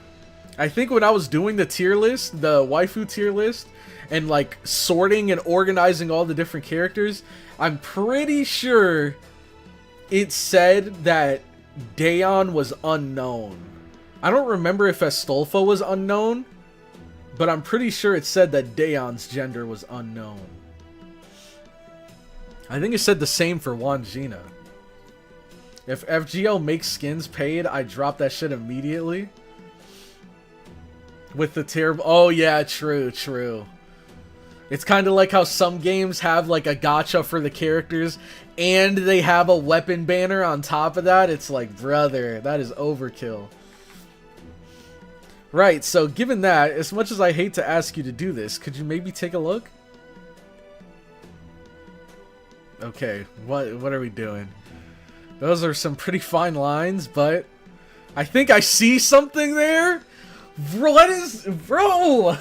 I think when I was doing the tier list, the waifu tier list, and like sorting and organizing all the different characters, I'm pretty sure it said that Dayon was unknown. I don't remember if Astolfo was unknown, but I'm pretty sure it said that Dayon's gender was unknown. I think it said the same for Wangina. If FGL makes skins paid, I drop that shit immediately. With the tier... Oh yeah, true, true. It's kind of like how some games have like a gacha for the characters and they have a weapon banner on top of that. It's like, brother, that is overkill. Right, so given that, as much as I hate to ask you to do this, could you maybe take a look? Okay, what are we doing? Those are some pretty fine lines, but I think I see something there. Bro?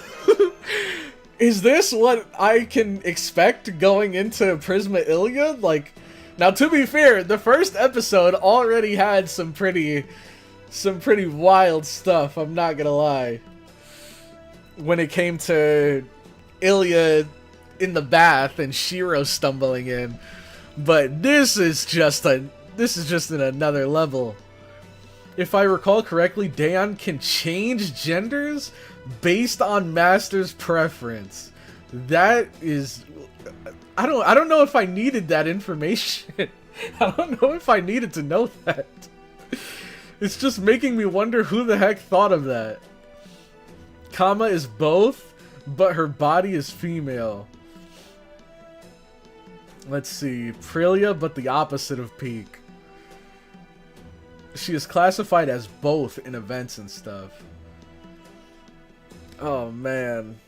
Is this what I can expect going into Prisma Ilya? Like, Now, to be fair, the first episode already had some pretty wild stuff, I'm not gonna lie. When it came to Ilya in the bath and Shiro stumbling in. But this is just in another level. If I recall correctly, Daeon can change genders based on master's preference. That is, I don't know if I needed that information. I don't know if I needed to know that. It's just making me wonder who the heck thought of that. Kama is both, but her body is female. Let's see. Prilia, but the opposite of Peak. She is classified as both in events and stuff. Oh, man.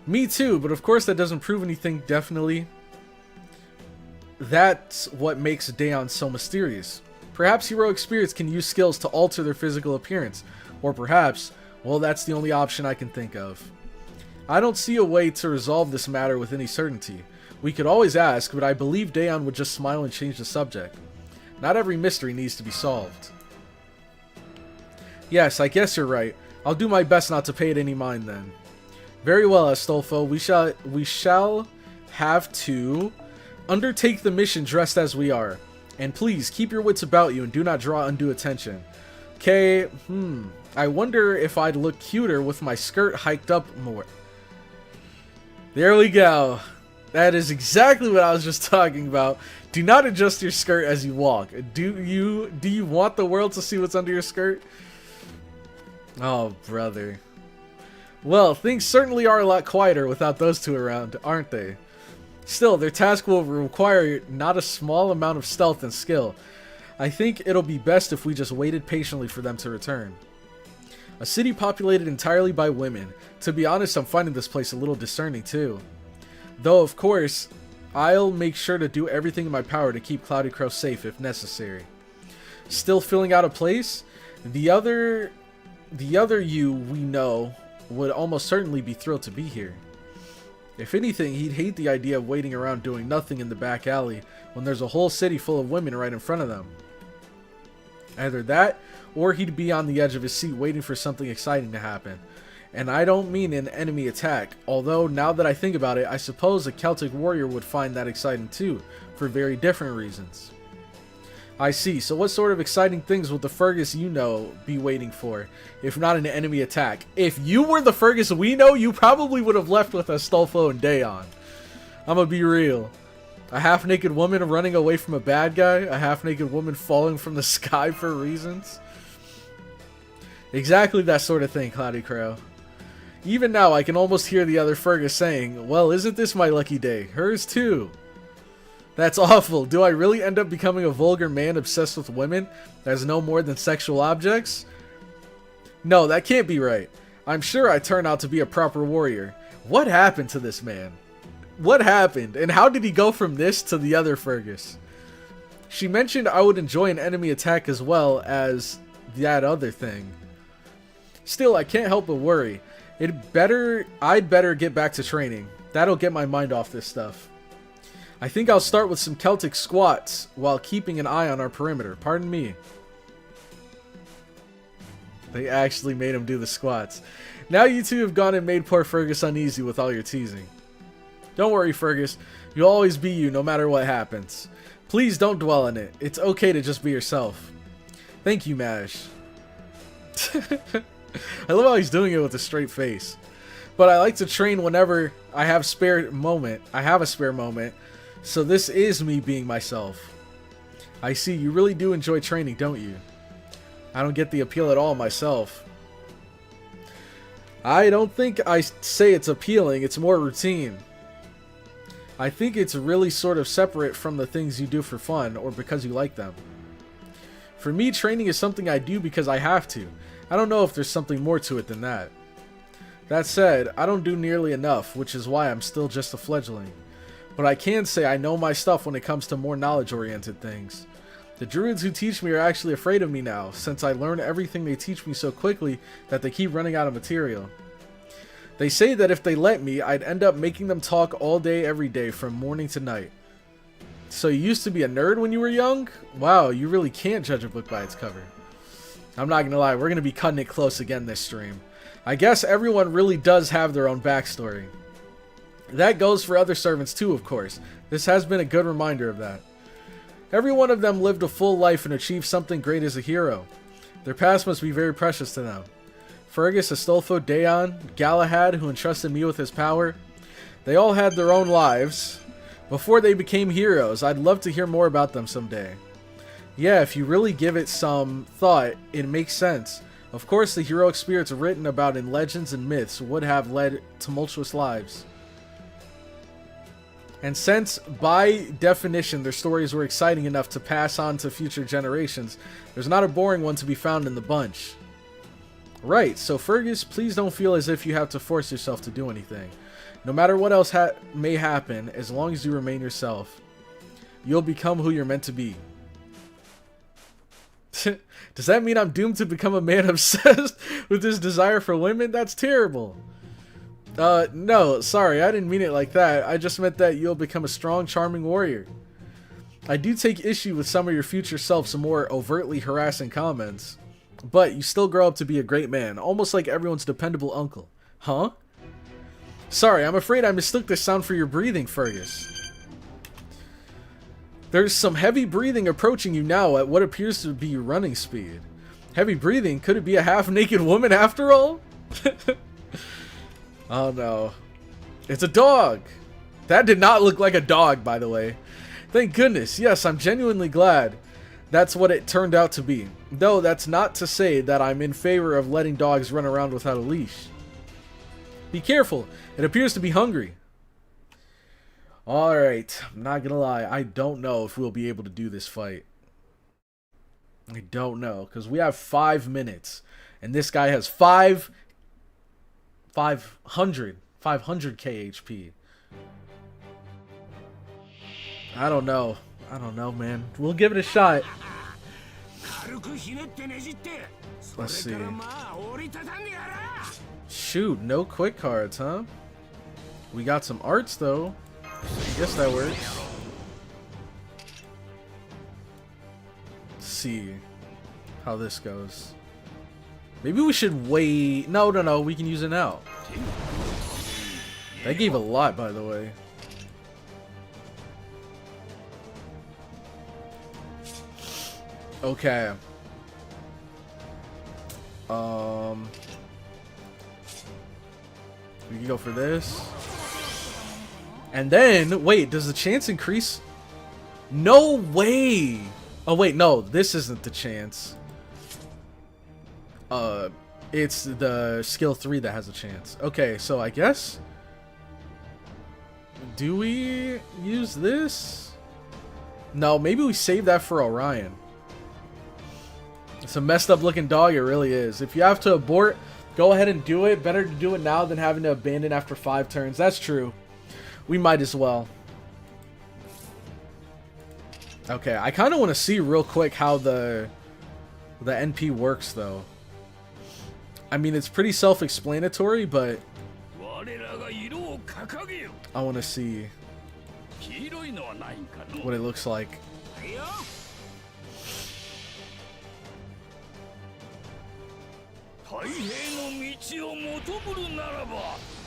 Me too, but of course that doesn't prove anything definitely. That's what makes Daeon so mysterious. Perhaps heroic spirits can use skills to alter their physical appearance. Or perhaps, well, that's the only option I can think of. I don't see a way to resolve this matter with any certainty. We could always ask, but I believe Daeon would just smile and change the subject. Not every mystery needs to be solved. Yes, I guess you're right. I'll do my best not to pay it any mind then. Very well, Astolfo. We shall have to undertake the mission dressed as we are. And please, keep your wits about you and do not draw undue attention. Okay, I wonder if I'd look cuter with my skirt hiked up more. There we go. That is exactly what I was just talking about. Do not adjust your skirt as you walk. Do you want the world to see what's under your skirt? Oh, brother. Well, things certainly are a lot quieter without those two around, aren't they? Still, their task will require not a small amount of stealth and skill. I think it'll be best if we just waited patiently for them to return. A city populated entirely by women. To be honest, I'm finding this place a little discerning too. Though, of course, I'll make sure to do everything in my power to keep CloudyCrow safe if necessary. Still filling out a place? The other you we know would almost certainly be thrilled to be here. If anything, he'd hate the idea of waiting around doing nothing in the back alley when there's a whole city full of women right in front of them. Either that, or he'd be on the edge of his seat waiting for something exciting to happen. And I don't mean an enemy attack, although now that I think about it, I suppose a Celtic warrior would find that exciting too, for very different reasons. I see, so what sort of exciting things would the Fergus you know be waiting for, if not an enemy attack? If you were the Fergus we know, you probably would have left with Astolfo and Daeon. I'm gonna be real. A half-naked woman running away from a bad guy, a half-naked woman falling from the sky for reasons. Exactly that sort of thing, CloudyCrow. Even now, I can almost hear the other Fergus saying, well, isn't this my lucky day? Hers too. That's awful. Do I really end up becoming a vulgar man obsessed with women as no more than sexual objects? No, that can't be right. I'm sure I turn out to be a proper warrior. What happened to this man? What happened? And how did he go from this to the other Fergus? She mentioned I would enjoy an enemy attack as well as that other thing. Still, I can't help but worry. I'd better get back to training. That'll get my mind off this stuff. I think I'll start with some Celtic squats while keeping an eye on our perimeter. Pardon me. They actually made him do the squats. Now you two have gone and made poor Fergus uneasy with all your teasing. Don't worry, Fergus. You'll always be you no matter what happens. Please don't dwell on it. It's okay to just be yourself. Thank you, Mash. I love how he's doing it with a straight face. But I like to train whenever I have a spare moment. So this is me being myself. I see, you really do enjoy training, don't you? I don't get the appeal at all myself. I don't think I say it's appealing, it's more routine. I think it's really sort of separate from the things you do for fun or because you like them. For me, training is something I do because I have to. I don't know if there's something more to it than that. That said, I don't do nearly enough, which is why I'm still just a fledgling. But I can say I know my stuff when it comes to more knowledge-oriented things. The druids who teach me are actually afraid of me now, since I learn everything they teach me so quickly that they keep running out of material. They say that if they let me, I'd end up making them talk all day, every day, from morning to night. So you used to be a nerd when you were young? Wow, you really can't judge a book by its cover. I'm not gonna lie, we're gonna be cutting it close again this stream. I guess everyone really does have their own backstory. That goes for other servants too, of course. This has been a good reminder of that. Every one of them lived a full life and achieved something great as a hero. Their past must be very precious to them. Fergus, Astolfo, Daon, Galahad, who entrusted me with his power. They all had their own lives before they became heroes. I'd love to hear more about them someday. Yeah, if you really give it some thought, it makes sense. Of course, the heroic spirits written about in legends and myths would have led tumultuous lives. And since, by definition, their stories were exciting enough to pass on to future generations, there's not a boring one to be found in the bunch. Right, so Fergus, please don't feel as if you have to force yourself to do anything. No matter what else may happen, as long as you remain yourself, you'll become who you're meant to be. Does that mean I'm doomed to become a man obsessed with this desire for women? That's terrible. No, sorry, I didn't mean it like that. I just meant that you'll become a strong, charming warrior. I do take issue with some of your future self's more overtly harassing comments. But you still grow up to be a great man, almost like everyone's dependable uncle. Huh? Sorry, I'm afraid I mistook this sound for your breathing, Fergus. There's some heavy breathing approaching you now at what appears to be your running speed. Heavy breathing? Could it be a half-naked woman after all? Oh no. It's a dog! That did not look like a dog, by the way. Thank goodness. Yes, I'm genuinely glad that's what it turned out to be. Though that's not to say that I'm in favor of letting dogs run around without a leash. Be careful. It appears to be hungry. Alright, I'm not gonna lie. I don't know if we'll be able to do this fight. I don't know. Because we have 5 minutes. And this guy has 500 KHP. I don't know. I don't know, man. We'll give it a shot. Let's see. Shoot, no quick cards, huh? We got some arts, though. I guess that works. Let's see how this goes. Maybe we should wait. No, we can use it now. That gave a lot, by the way. Okay. We can go for this. And then, wait, does the chance increase? No way! Oh, wait, no, this isn't the chance. It's the skill 3 that has a chance. Okay, so I guess... Do we use this? No, maybe we save that for Orion. It's a messed up looking dog, it really is. If you have to abort, go ahead and do it. Better to do it now than having to abandon after 5 turns. That's true. We might as well. Okay, I kind of want to see real quick how the NP works, though. I mean, it's pretty self-explanatory, but I want to see what it looks like.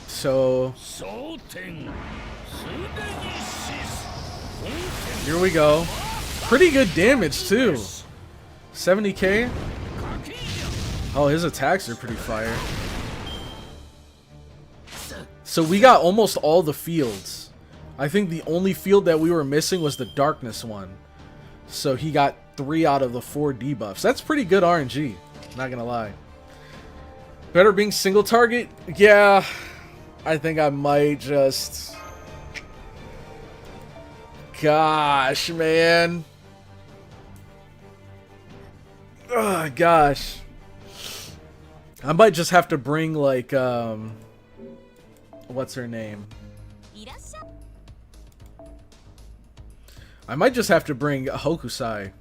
So here we go. Pretty good damage too. 70k. Oh, his attacks are pretty fire. So we got almost all the fields. I think the only field that we were missing was the darkness one. So he got 3 out of the 4 debuffs. That's pretty good RNG. Not gonna lie. Better being single target? Yeah. I think I might just... Gosh, man. Oh, gosh. I might just have to bring, like, what's her name? I might just have to bring Hokusai.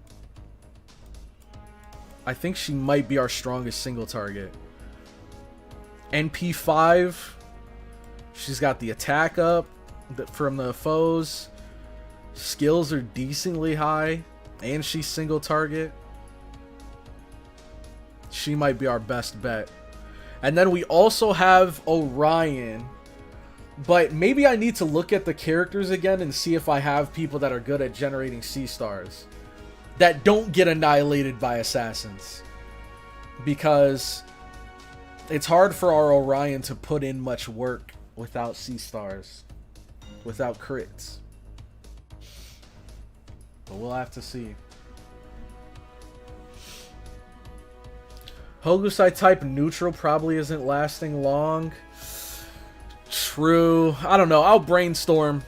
I think she might be our strongest single target. NP5. She's got the attack up from the foes. Skills are decently high. And she's single target. She might be our best bet. And then we also have Orion. But maybe I need to look at the characters again and see if I have people that are good at generating C-stars that don't get annihilated by assassins. Because it's hard for our Orion to put in much work without C-stars. Without crits. But we'll have to see. Hogusai type neutral probably isn't lasting long. True. I don't know. I'll brainstorm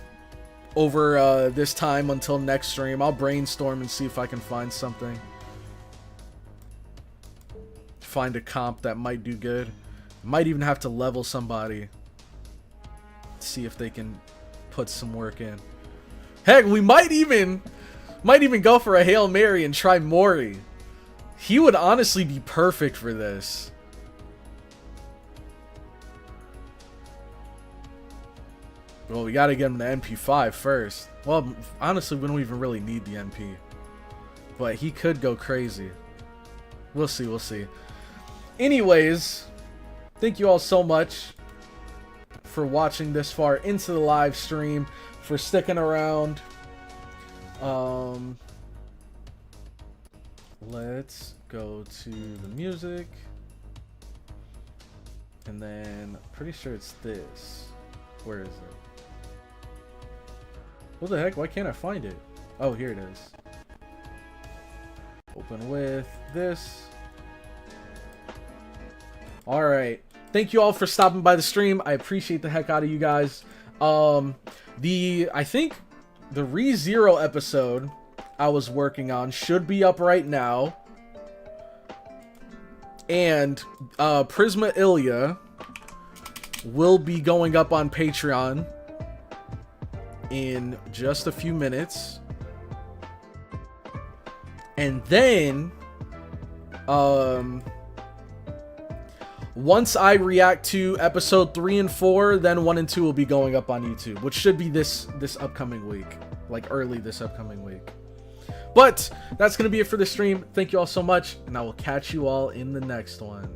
over this time until next stream. I'll brainstorm and see if I can find something. Find a comp that might do good. Might even have to level somebody. See if they can put some work in. Heck, we might even go for a Hail Mary and try Mori. He would honestly be perfect for this. Well, we gotta get him the MP5 first. Well, honestly, we don't even really need the MP. But he could go crazy. We'll see, we'll see. Anyways, thank you all so much for watching this far into the live stream, for sticking around. Let's go to the music. And then, pretty sure it's this. Where is it? What the heck? Why can't I find it? Oh, here it is. Open with this. Alright. Thank you all for stopping by the stream. I appreciate the heck out of you guys. I think the ReZero episode I was working on should be up right now. And Prisma Ilya will be going up on Patreon in just a few minutes. And then once I react to episode 3 and 4, then 1 and 2 will be going up on YouTube, which should be this upcoming week, like early this upcoming week. But that's gonna be it for the stream. Thank you all so much, and I will catch you all in the next one.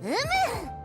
うむ